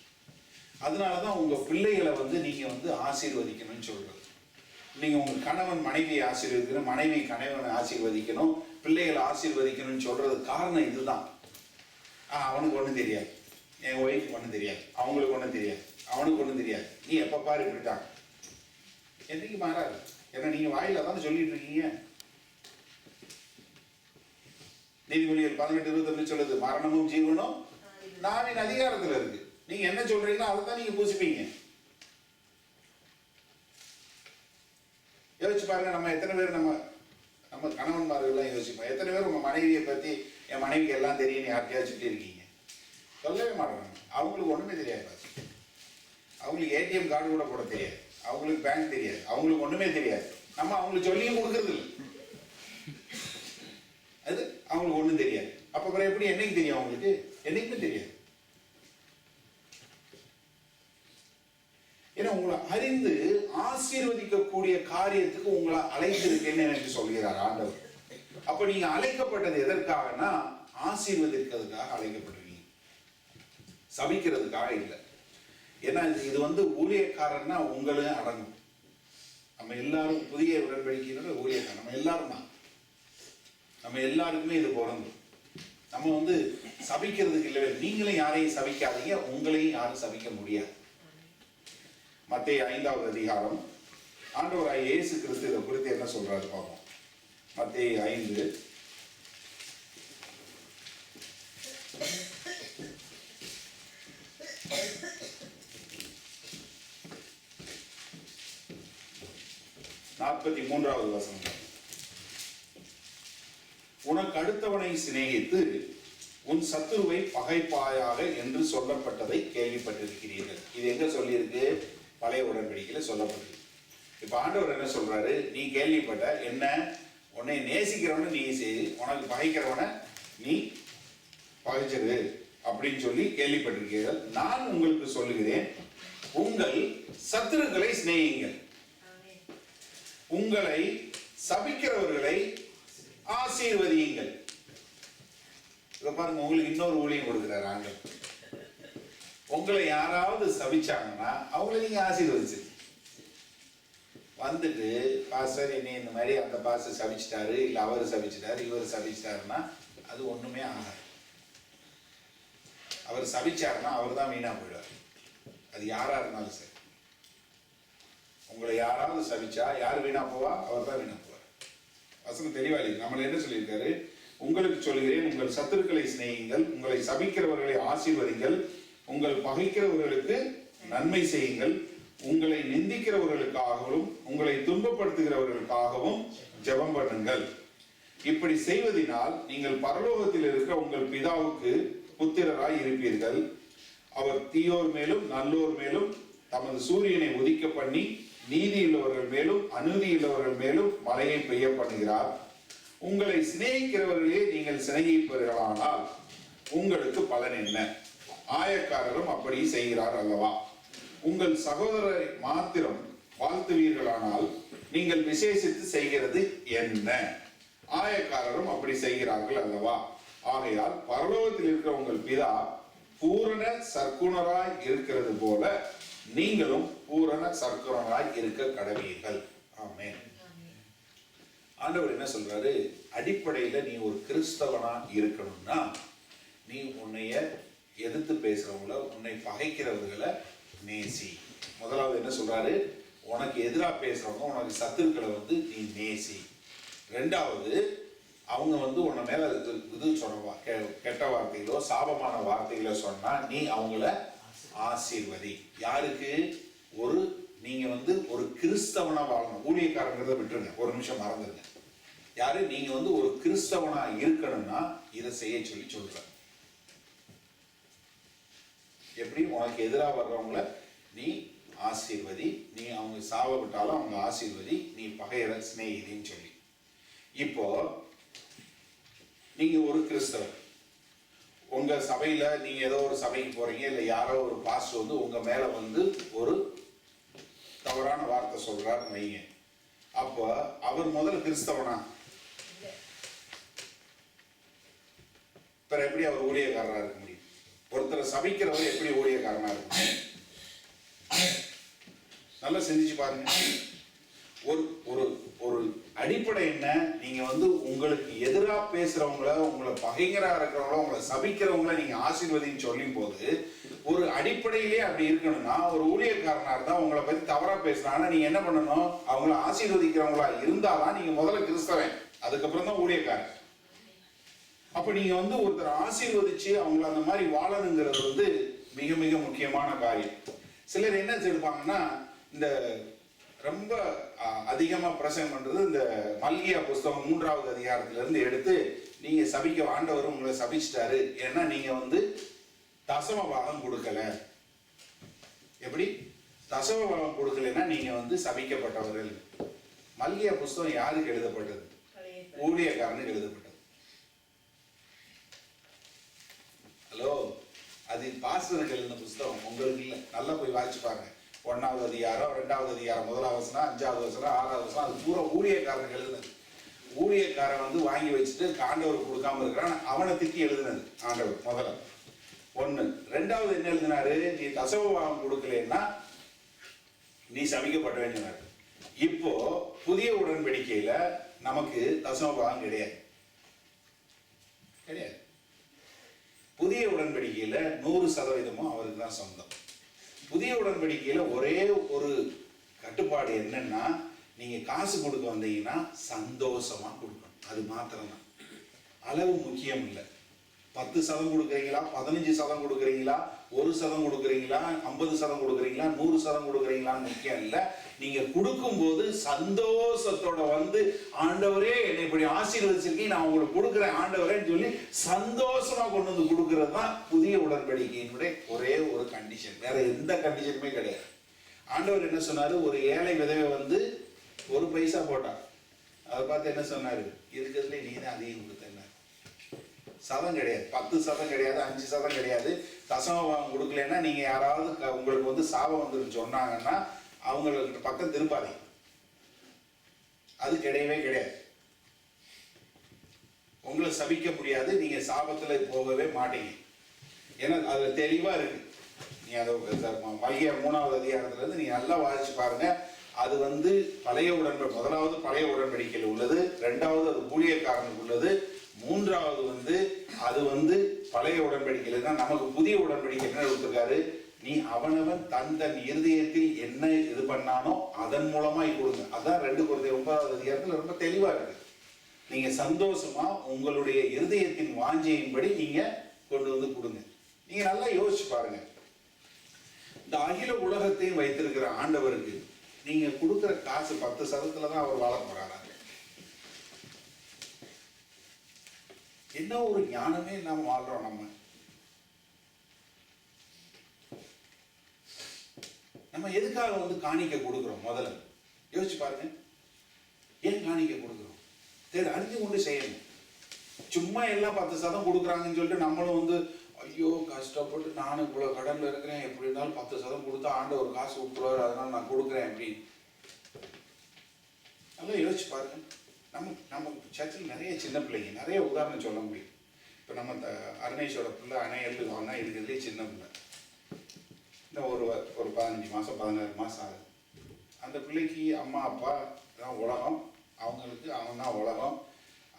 அதனாலதான் உங்க பிள்ளைகளை நீங்க ஆசீர்வதிக்கணும்னு சொல்றது. நீங்க உங்க கணவன் மனைவியை ஆசீர்வதிக்கணும், மனைவி கணவனை ஆசீர்வதிக்கணும், பிள்ளைகளை ஆசீர்வதிக்கணும்னு சொல்றது காரணம் இதுதான். அவனுக்கு ஒண்ணும் தெரியாது, என் ஒய்ஃபுக்கு ஒண்ணும் தெரியாது, அவங்களுக்கு ஒண்ணும் தெரியாது, அவனுக்கு ஒண்ணும் தெரியாது, நீ எப்ப பாரு இப்படிட்டாங்க. என்னைக்கு மாறாது. ஏன்னா நீங்க வாயில தான் சொல்லிட்டு இருக்கீங்க. நீதிமொழிகள் 18:29 சொல்லுது, மரணமும் ஜீவனும் நாவின் அதிகாரத்துல இருக்கு. நீங்க என்ன சொல்றீங்களோ அதை தான் நீங்க பூசிப்பீங்க. யோசிச்சு பாருங்க, நம்ம எத்தனை பேர் நம்ம கணவன்மார்கள்லாம் யோசிப்போம். எத்தனை பேர் உங்க மனைவியை பத்தி, என் மனைவிக்கு எல்லாம் தெரியும் யார்கிட்டயாவது சொல்லி இருக்கீங்க? சொல்லவே மாட்டாங்க. அவங்களுக்கு ஒண்ணுமே தெரியாது. அவங்களுக்கு ஏடிஎம் கார்டு கூட போட தெரியாது, அவங்களுக்கு பேங்க் தெரியாது, அவங்களுக்கு ஒண்ணுமே தெரியாது. நம்ம அவங்களுக்கு சொல்லியும் கொடுக்கறது இல்லை, அது அவங்களுக்கு ஒண்ணும் தெரியாது. அப்ப எப்படி என்னைக்கு தெரியும்? அவங்களுக்கு என்னைக்குமே தெரியாது. ஏன்னா உங்களை அறிந்து ஆசீர்வதிக்கக்கூடிய காரியத்துக்கு உங்களை அழைத்திருக்கேன்னு எனக்கு சொல்கிறார் ஆண்டவர். அப்ப நீங்க அழைக்கப்பட்டது எதற்காகனா ஆசீர்வதிக்கிறதுக்காக அழைக்கப்பட்டிருக்கீங்க, சபிக்கிறதுக்காக இல்லை. ஏன்னா இது ஊழியக்காரன்னா உங்களும் அடங்கும். நம்ம எல்லாரும் புதிய உடன்படிக்கையினோட ஊழியக்காரன் நம்ம எல்லாரும் தான். நம்ம எல்லாருக்குமே இது பொருந்தும். நம்ம சபிக்கிறதுக்கு இல்லை. நீங்களும் யாரையும் சபிக்காதீங்க, உங்களையும் யாரும் சபிக்க முடியாது. மத்தேயு 5வது அதிகாரம் ஆண்டவராகிய இயேசு கிறிஸ்து இதை குறித்து என்ன சொல்றாரு பார்ப்போம். மத்தேயு 5 43வது வசனம். உனக்கு அடுத்தவனை சிநேகித்து உன் சத்துருவை பகைப்பாயாக என்று சொல்லப்பட்டதை கேள்விப்பட்டிருக்கிறீர்கள். இது எங்க சொல்லியிருக்கு? பழைய உடன்படிக்கையில சொல்லப்பட்டிருக்கு. இப்ப ஆண்டவர் என்ன சொல்றாரு? நீ கேள்விப்பட்ட என்ன? உன்னை நேசிக்கிறவனை நீ செய், உனக்கு பகைக்கிறவனை நீ பகைச்சிரு அப்படின்னு சொல்லி கேள்விப்பட்டிருக்கீர்கள். நான் உங்களுக்கு சொல்லுகிறேன், உங்கள் சத்துருக்களை சிநேகியுங்கள், உங்களை சபிக்கிறவர்களை ஆசீர்வதியுங்கள். இத பாருங்க, உங்களுக்கு இன்னொரு ஊழியம் கொடுக்கிறார் ஆண்டவர். உங்களை யாராவது சபிச்சாங்கன்னா அவங்களை நீங்க ஆசீர்வதிச்சு வந்துட்டு, பாஸ்டர் என்னை இந்த மாதிரி அந்த பாஸ்டர் சபிச்சிட்டாரு, இல்ல அவர் சபிச்சிட்டாரு, இவர் சபிச்சிட்டாருன்னா அது ஒண்ணுமே ஆகாது. அவர் சபிச்சாருன்னா அவர் தான் வீணா போயிடுவார். அது யாரா இருந்தாலும் சரி. உங்களை யாராவது சபிச்சா யார் வீணா போவா? அவர் தான் வீணா போவார். வசனம் தெளிவா இருக்கு. நம்மள என்ன சொல்லியிருக்காரு? உங்களுக்கு சொல்கிறேன், உங்கள் சத்துருக்களை சிநேகியுங்கள், உங்களை சபிக்கிறவர்களை ஆசீர்வதிங்கள், உங்கள் பகைக்கிறவர்களுக்கு நன்மை செய்யுங்கள், உங்களை நிந்திக்கிறவர்களுக்காகவும் உங்களை துன்பப்படுத்துகிறவர்களுக்காகவும் ஜெபம் பண்ணுங்கள். இப்படி செய்வதனால் நீங்கள் பரலோகத்தில் இருக்கிற உங்கள் பிதாவுக்கு புத்திரராய் இருப்பீர்கள். அவர் தீயோர் மேலும் நல்லோர் மேலும் தமது சூரியனை உதிக்க பண்ணி நீதியுள்ளவர்கள் மேலும் அநீதியுள்ளவர்கள் மேலும் மழையை பெய்ய பண்ணுகிறார். உங்களை சிநேகிக்கிறவர்களே நீங்கள் சிநேகிப்பவர்களானால் உங்களுக்கு பலன் என்ன? ஆயக்காரரும் அப்படி செய்கிறார் அல்லவா? உங்கள் சகோதரரை மாத்திரம் வாழ்த்துவீர்களானால் நீங்கள் விசேஷித்து செய்கிறது என்ன? ஆயக்காரரும் அப்படி செய்கிறார்கள் அல்லவா? ஆகையால் பரலோகத்தில் இருக்கிற உங்கள் பிதா பூரண சற்குணராய் இருக்கிறது போல நீங்களும் பூரண சற்குணராய் இருக்க கடவீர்கள். ஆமென். ஆண்டவர் என்ன சொல்றாரு? அடிப்படையில நீ ஒரு கிறிஸ்தவனா இருக்கணும்னா நீ உன்னைய எதிர்த்து பேசுறவங்கள, உன்னை பகைக்கிறவர்களை நேசி. முதலாவது என்ன சொல்றாரு? உனக்கு எதிராக பேசுறவங்க, உனக்கு சத்துருக்களை நீ நேசி. ரெண்டாவது, அவங்க உன்னை மேல இது சொல்றவா கெட்ட வார்த்தைகளோ சாபமான வார்த்தைகளோ சொன்னா நீ அவங்கள ஆசீர்வதி. யாருக்கு? நீங்க ஒரு கிறிஸ்தவனா வாழணும். ஊழியக்காரங்கிறத விட்டுருங்க, ஒரு நிமிஷம் மறந்துருங்க. யாரு? நீங்க ஒரு கிறிஸ்தவனா இருக்கணும்னா இதை செய்ய சொல்லி சொல்ற. எப்படி? உனக்கு எதிராக வர்றவங்கள நீ ஆசீர்வதி, நீ அவங்க சாவ விட்டாலும் அவங்க ஆசீர்வதி, நீ பகையற சிநேகிதின்னு சொல்லி. இப்போ நீங்க ஒரு கிறிஸ்தவர், உங்க சபையில நீங்க ஏதோ ஒரு சபைக்கு போறீங்க, இல்ல யாரோ ஒரு பாஸ்டர் உங்க மேல ஒரு தவறான வார்த்தை சொல்றாரு வைங்க. அப்போ அவர் முதல்ல கிறிஸ்தவனா? பிற எப்படி அவர் ஊழியக்காரனா இருக்க முடியும்? ஒருத்தரை சபிக்கிறவர் எப்படி ஊழியக்காரனா இருக்கும்? நல்லா சிந்திச்சு பாருங்க. ஒரு ஒரு அடிப்படை என்ன? நீங்க உங்களுக்கு எதிராக பேசுறவங்கள, உங்களை பகைஞரா இருக்கிறவங்கள, உங்களை சபிக்கிறவங்கள நீங்க ஆசீர்வதின்னு சொல்லும் போது ஒரு அடிப்படையிலே அப்படி இருக்கணும்னா ஒரு ஊழியக்காரனா இருந்தா உங்களை பத்தி தவறா பேசுறாங்கன்னா நீங்க என்ன பண்ணணும்? அவங்கள ஆசீர்வதிக்கிறவங்களா இருந்தாதான் நீங்க முதல்ல கிறிஸ்தவன், அதுக்கப்புறம் தான் ஊழியக்காரன். அப்ப நீங்க ஒருத்தர் ஆசீர்வதிச்சு அவங்கள அந்த மாதிரி வாழணுங்கிறது மிக மிக முக்கியமான காரியம். சிலர் என்ன செய்வாங்கன்னா, இந்த ரொம்ப அதிகமா பிரசங்கம் பண்றது இந்த மல்கியா புஸ்தகம் 3வது அதிகாரத்துல இருந்து எடுத்து நீங்க சபிக்க, ஆண்டவர் உங்களை சபிச்சிட்டாரு, ஏன்னா நீங்க தசம பாகம் கொடுக்கல. எப்படி? தசம பாகம் கொடுக்கலன்னா நீங்க சபிக்கப்பட்டவர்கள். மல்கியா புஸ்தகம் யாருக்கு எழுதப்பட்டது? ஊழியக்காரனுக்கு எழுதப்பட்டது. ஹலோ, அது பாஸ்டருக்கு எழுதின புஸ்தகம், உங்களுக்கு இல்லை. நல்லா போய் வாசிச்சு பாருங்க. 1வது அதிகாரம், 2வது அதிகாரம், 1வது வசனம், 5வது வசனம், 6வது வசனம், அது பூரா ஊழியக்காரனுக்கு எழுதுனது. ஊழியக்காரன் வாங்கி வச்சுட்டு ஆண்டவருக்கு கொடுக்காம இருக்கிறான், அவனை திக்கி எழுதுனது ஆண்டவர் முதல்ல. 1. 2வது என்ன எழுதினாரு? நீ தசமபாகம் கொடுக்கலன்னா நீ சபிக்கப்பட்டவன்னு சொன்னாரு. இப்போ புதிய உடன்படிக்கையில நமக்கு தசமபாகம் கிடையாது. புதிய உடன்படிக்கையில 100% அவருக்கு தான் சொந்தம். புதிய உடன்படிக்கையில ஒரே ஒரு கட்டுப்பாடு என்னன்னா, நீங்க காசு கொடுக்க வந்தீங்கன்னா சந்தோஷமா கொடுக்கணும். அது மாத்திரம்தான். அளவு முக்கியம் இல்லை. 10% கொடுக்குறீங்களா, 15% கொடுக்குறீங்களா, 1% கொடுக்குறீங்களா, 50% கொடுக்குறீங்களா, 100% கொடுக்குறீங்களான்னு முக்கியம் இல்லை. நீங்க கொடுக்கும் போது சந்தோஷத்தோட ஆண்டவரே என்னை இப்படி ஆசீர்வதிச்சிருக்கீங்க, நான் உங்களுக்கு கொடுக்குறேன் ஆண்டவரேன்னு சொல்லி சந்தோஷமா கொண்டு கொடுக்கறது தான் புதிய உடன்படிக்கையினுடைய ஒரே ஒரு கண்டிஷன். வேற எந்த கண்டிஷனுமே கிடையாது. ஆண்டவர் என்ன சொன்னாரு? ஒரு ஏழை விதவை 1 பைசா போட்டான். அதை பார்த்து என்ன சொன்னாரு? இருக்கிறதுல நீ தான் அதிகம் கொடுத்த. சதம் கிடையாது, 10% கிடையாது, 5% கிடையாது. தசமபாகம் கொடுக்கலன்னா நீங்க யாராவது உங்களுக்கு சாபம் வந்துன்னு சொன்னாங்கன்னா அவங்களுக்கு பக்கம் திருப்பாதீங்க. அது கிடையவே கிடையாது. உங்களை சபிக்க முடியாது, நீங்க சாபத்துல போகவே மாட்டீங்க. ஏன்னா அது தெளிவா இருக்கு. நீ அதை மல்கியா 3வது அதிகாரத்துல இருந்து நீங்க நல்லா வாசிச்சு பாருங்க. அது பழைய உடன்படி, முதலாவது பழைய உடன்படிக்கையில் உள்ளது, 2வது அது ஊழியக்காரனுக்கு உள்ளது, 3வது அது பழைய உடன்படிக்கையில தான். நமக்கு புதிய உடன்படிக்கை என்ன கொடுத்திருக்காரு? நீ அவனவன் தன் இருதயத்தில் என்ன இது பண்ணானோ அதன் மூலமாய் கொடுங்க. அதான் 2 கொரிந்தியர் 9வது அதிகாரத்துல ரொம்ப தெளிவா இருக்கு. நீங்க சந்தோஷமா உங்களுடைய இருதயத்தின் வாஞ்சையின்படி நீங்க கொண்டு கொடுங்க. நீங்க நல்லா யோசிச்சு பாருங்க. இந்த அகில உலகத்தையும் வைத்திருக்கிற ஆண்டவருக்கு நீங்க கொடுக்கிற காசு 10% தான் அவர் வாழ போறாரு. என்ன ஒரு ஞானமே இல்லாம வாழ்றோம் நம்ம. நம்ம எதுக்காக காணிக்க கொடுக்கிறோம்? முதல்ல யோசிச்சு பாருங்க. ஏன் காணிக்க கொடுக்கிறோம்? அறிஞ்சு கொண்டு செய்யணும். சும்மா எல்லாம் 10% கொடுக்குறாங்கன்னு சொல்லிட்டு நம்மளும் வந்து ஐயோ கஷ்டப்பட்டு நானும் இவ்வளோ கடனில் இருக்கிறேன், எப்படி இருந்தாலும் 10% கொடுத்தா ஆண்டவர் காசு கொடுக்குறாரு, அதனால நான் கொடுக்குறேன் அப்படின்னு நல்லா யோசிச்சு பாருங்க. நம்ம சர்ச்சில் நிறைய சின்ன பிள்ளைங்க, நிறைய உதாரணம் சொல்ல முடியும். இப்போ நம்ம அருணேஷோட பிள்ளை அணையல் வாங்கினா இருக்கிறதுலே சின்ன பிள்ளை, இன்னும் ஒரு 15 மாதம் 16 மாதம் ஆகுது. அந்த பிள்ளைக்கு அம்மா அப்பா தான் உலகம், அவங்களுக்கு அவன் தான் உலகம்.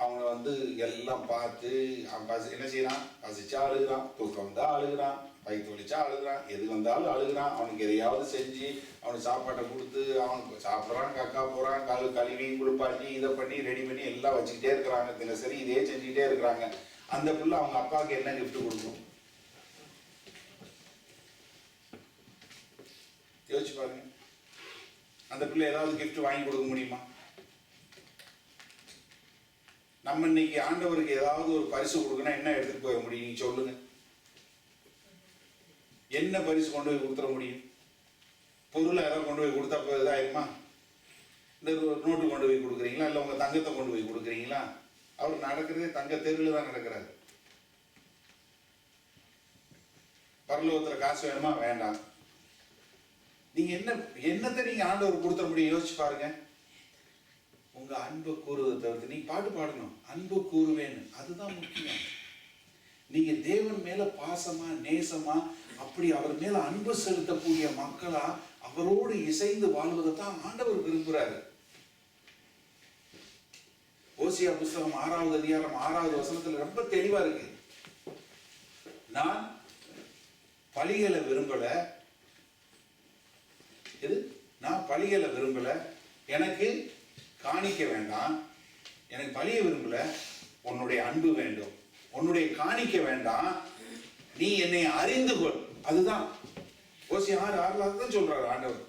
அவங்க வந்து எல்லாம் பார்த்து அவன் என்ன செய்யறான், பசிச்சா அழுகிறான், தூக்கம் வந்தா அழுகிறான், வயிற்று வலிச்சா அழுகிறான், எது வந்தாலும் அழுகிறான். அவனுக்கு எதையாவது செஞ்சு அவனுக்கு சாப்பாட்டை கொடுத்து அவனுக்கு சாப்பிட்றான், கக்கா போகிறான், கழுவி குளிப்பாட்டி இதை பண்ணி ரெடி பண்ணி எல்லாம் வச்சுக்கிட்டே இருக்கிறாங்க. தினசரி இதே செஞ்சுக்கிட்டே இருக்கிறாங்க. அந்த பிள்ளை அவங்க அப்பாவுக்கு என்ன கிஃப்ட் கொடுக்கும் யோசிச்சு பாருங்க. அந்த பிள்ளை ஏதாவது கிஃப்ட் வாங்கி கொடுக்க முடியுமா? நம்ம இன்னைக்கு ஆண்டவருக்கு ஏதாவது ஒரு பரிசு கொடுக்கணும், என்ன எடுத்துட்டு போக முடியும்? நீங்க சொல்லுங்க, என்ன பரிசு கொண்டு போய் கொடுத்துட முடியும்? பொருளை ஏதாவது கொண்டு போய் கொடுத்தா இதாயிருமா? இந்த நோட்டு கொண்டு போய் கொடுக்குறீங்களா, இல்லை உங்க தங்கத்தை கொண்டு போய் கொடுக்குறீங்களா? அவர் நடக்கிறதே தங்க தெருவில் தான் நடக்கிறாரு. பரலோகத்தில் காசு வேணுமா? வேண்டாம். நீங்க என்னத்தை நீங்க ஆண்டவர் கொடுத்துட முடியும்? யோசிச்சு பாருங்க. உங்க அன்பை கூறுவதை தவிர்த்து நீங்க பாட்டு பாடணும், அன்பு கூறுவேன்னு, அதுதான் முக்கியம். நீங்க தேவன் மேல பாசமா நேசமா அப்படி அவர் மேல அன்பு செலுத்தக்கூடிய மக்களா அவரோடு இசைந்து வாழ்வதை தான் ஆண்டவர் விரும்புறாரு. ஓசியா புஸ்தகம் 6வது அதிகாரம் 6வது வசனத்துல ரொம்ப தெளிவா இருக்கு. நான் பலிகளை விரும்பல, நான் பலிகளை விரும்பல, எனக்கு காணிக்க வேண்டாம், எனக்கு பலிய விரும்பல, உன்னுடைய அன்பு வேண்டும், உன்னுடைய காணிக்க வேண்டாம், நீ என்னை அறிந்து கொள். அதுதான் ஓசியா 6:6 தான் சொல்றாரு ஆண்டவர்.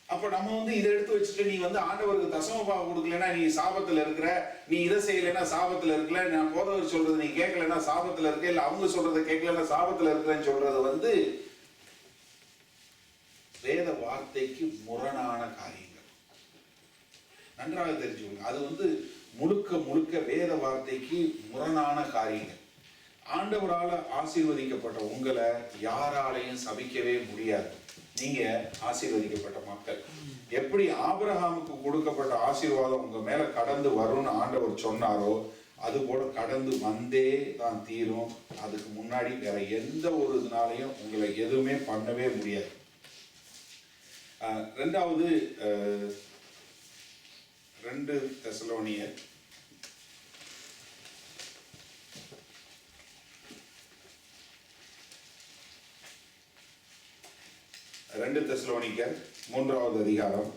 அப்ப நம்ம வந்து இதை எடுத்து வச்சுட்டு நீ வந்து ஆண்டவருக்கு தசமபாகம் கொடுக்கலன்னா நீ சாபத்துல இருக்கிற, நீ இதை செய்யலைன்னா சாபத்துல இருக்கல, நான் போதவர் சொல்றது நீ கேட்கலன்னா சாபத்துல இருக்க, இல்ல அவங்க சொல்றதை கேட்கலன்னா சாபத்துல இருக்கிறேன்னு சொல்றது வந்து வேத வார்த்தைக்கு முரணான காரியங்கள். நன்றாக தெரிஞ்சுக்கோங்க, அது வந்து முழுக்க முழுக்க வேத வார்த்தைக்கு முரணான காரியங்கள். ஆண்டவரால ஆசீர்வதிக்கப்பட்ட உங்களை யாராலையும் சபிக்கவே முடியாது. நீங்க ஆசீர்வதிக்கப்பட்ட மக்கள். எப்படி ஆபிரகாமுக்கு கொடுக்கப்பட்ட ஆசீர்வாதம் உங்க மேல கடந்து வரும்னு ஆண்டவர் சொன்னாரோ அது போல கடந்து வந்தே தான் தீரும். அதுக்கு முன்னாடி வேற எந்த ஒரு இதனாலையும் உங்களை எதுவுமே பண்ணவே முடியாது. ரெண்டாவது 2 தெசலோனியர் 3வது அதிகாரம்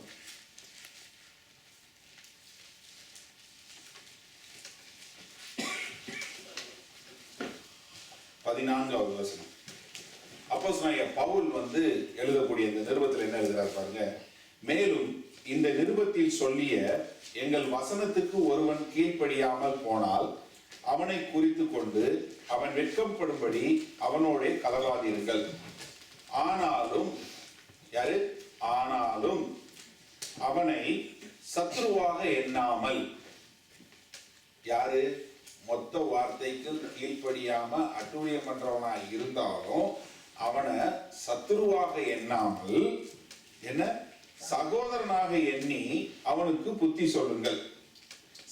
14வது வசனம். அப்போஸ்தலனாகிய பவுல் வந்து எழுதக்கூடிய இந்த நிருபத்தில் என்ன எழுதுறாரு பாருங்க. மேலும் இந்த நிருபத்தில் சொல்லிய எங்கள் வசனத்துக்கு ஒருவன் கீழ்ப்படியாமல் போனால் அவனை குறித்து கொண்டு அவன் வெட்கப்படும்படி அவனோட கலவாதீர்கள். ஆனாலும் யாரு? ஆனாலும் அவனை சத்ருவாக எண்ணாமல். யாரு? மொத்த வார்த்தைக்கு கீழ்ப்படியாம அட்டூழியம் பண்றவனாய் இருந்தாலும் அவனை சத்ருவாக எண்ணாமல் என்ன சகோதரனாக எண்ணி அவனுக்கு புத்தி சொல்லுங்கள்.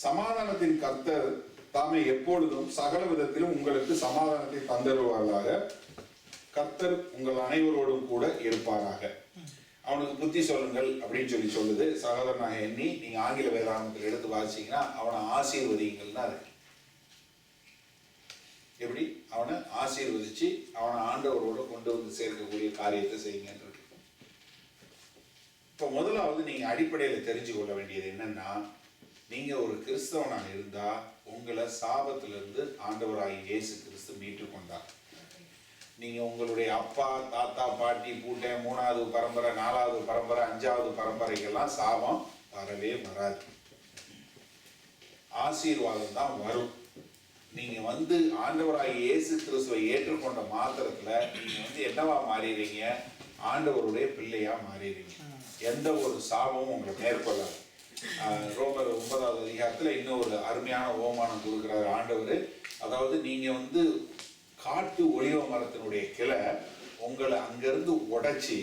சமாதானத்தின் கர்த்தர் தாமே எப்பொழுதும் சகல விதத்திலும் உங்களுக்கு சமாதானத்தை தந்தருவார்களாக. கர்த்தர் உங்கள் அனைவரோடும் கூட இருப்பாராக. அவனுக்கு புத்தி சொல்லுங்கள் அப்படின்னு சொல்லுது. சகோதரனாக எண்ணி நீங்க ஆங்கில வேதாகமத்தில் எடுத்து வாசிங்கன்னா அவனை ஆசீர்வதிங்கள்னா இருக்கு. எப்படி? அவனை ஆசீர்வதிச்சு அவனை ஆண்டவரோட கொண்டு வந்து சேர்க்கக்கூடிய காரியத்தை செய்யுங்க. இப்ப முதலாவது நீங்க அடிப்படையில தெரிஞ்சு கொள்ள வேண்டியது என்னன்னா, நீங்க ஒரு கிறிஸ்தவனாக இருந்தா உங்களை சாபத்திலிருந்து ஆண்டவராகிய இயேசு கிறிஸ்து மீட்டு கொண்டார். நீங்க உங்களுடைய அப்பா தாத்தா பாட்டி பூட்டன் 3வது பரம்பரை 4வது பரம்பரை 5வது பரம்பரைக்கெல்லாம் சாபம் வரவே வராது. ஆசீர்வாதம் தான் வரும். நீங்க வந்து ஆண்டவராகிய இயேசு கிறிஸ்துவை ஏற்றுக்கொண்ட மாத்திரத்துல நீங்க வந்து என்னவா மாறிடுறீங்க? ஆண்டவருடைய பிள்ளையா மாறிடுறீங்க. எந்த ஒரு சாபமும் உங்களை மேற்கொள்ளாது. ரோமர் 9வது அதிகாரத்துல இன்னொரு அருமையான ஓமானம் கொடுக்கிறார் ஆண்டவர். அதாவது நீங்க வந்து காட்டு ஒலிவ மரத்தினுடைய கிளை உங்களை அங்கிருந்து உடைச்சி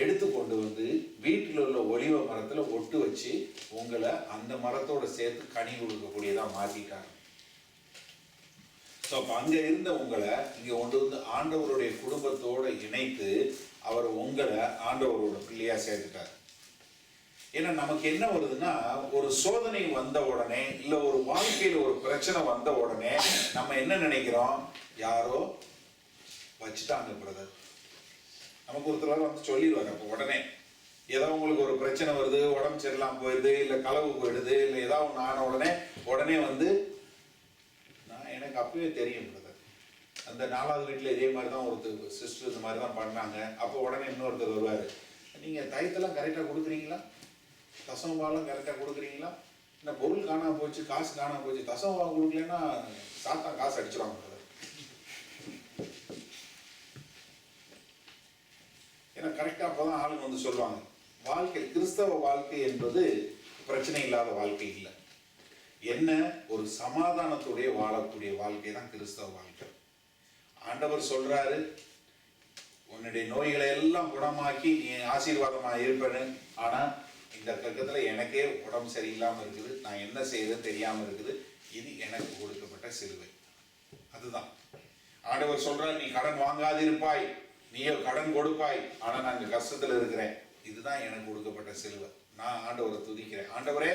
எடுத்து கொண்டு வந்து வீட்டில் உள்ள ஒலிவ மரத்துல ஒட்டு வச்சு உங்களை அந்த மரத்தோட சேர்த்து கனி கொடுக்கக்கூடியதா மாத்திட்டாங்க. ஸோ அப்போ அங்கே இருந்த உங்களை இங்கே கொண்டு வந்து ஆண்டவருடைய குடும்பத்தோடு இணைத்து அவர் உங்களை ஆண்டவரோட பிள்ளையா சேர்த்துட்டார். ஏன்னா நமக்கு என்ன வருதுன்னா, ஒரு சோதனை வந்த உடனே இல்லை ஒரு வாழ்க்கையில் ஒரு பிரச்சனை வந்த உடனே நம்ம என்ன நினைக்கிறோம், யாரோ வச்சுட்டாங்க பிரதர். நமக்கு ஒருத்தர் வந்து சொல்லிடுவாங்க. அப்போ உடனே ஏதோ உங்களுக்கு ஒரு பிரச்சனை வருது, உடம்பு சரியில்லாமல் போயிடுது, இல்லை களவு போயிடுது, இல்லை ஏதாவது ஒன்று ஆன உடனே வந்து எனக்கு அப்பவே தெரியும் பிரதர், அந்த 4வது வீட்டில் இதே மாதிரி தான் ஒருத்தர் சிஸ்டர் இந்த மாதிரி தான் பண்ணாங்க. அப்போ உடனே இன்னொருத்தர் வருவார், நீங்கள் டயத்தெல்லாம் கரெக்டாக கொடுக்குறீங்களா, தசமபாலாம் கரெக்டாக கொடுக்குறீங்களா, இந்த பொருள் காணாம போச்சு, காசு காணாம போச்சு, தசமபா கொடுக்கலன்னா சாத்தா காசு அடிச்சிடுவாங்க பிரதர். ஏன்னா கரெக்டாக அப்போ தான் ஆளுங்க வந்து சொல்லுவாங்க. வாழ்க்கை, கிறிஸ்தவ வாழ்க்கை என்பது பிரச்சனை இல்லாத வாழ்க்கை இல்லை, என்ன ஒரு சமாதானத்துடைய வாழக்கூடிய வாழ்க்கை தான் கிறிஸ்தவ வாழ்க்கை. ஆண்டவர் சொல்றாரு, உன்னுடைய நோய்களை எல்லாம் குணமாக்கி நீ ஆசீர்வாதமா இருப்பேன்னு. ஆனா இந்த பக்கத்துல எனக்கே உடம்பு சரியில்லாம இருக்குது, நான் என்ன செய்யறது தெரியாம இருக்குது, இது எனக்கு கொடுக்கப்பட்ட சிலுவை. அதுதான் ஆண்டவர் சொல்றாரு, நீ கடன் வாங்காதிருப்பாய், நீ கடன் கொடுப்பாய், ஆனா நான் இங்க கஷ்டத்துல இருக்கிறேன், இதுதான் எனக்கு கொடுக்கப்பட்ட சிலுவை. நான் ஆண்டவரை துதிக்கிறேன். ஆண்டவரே,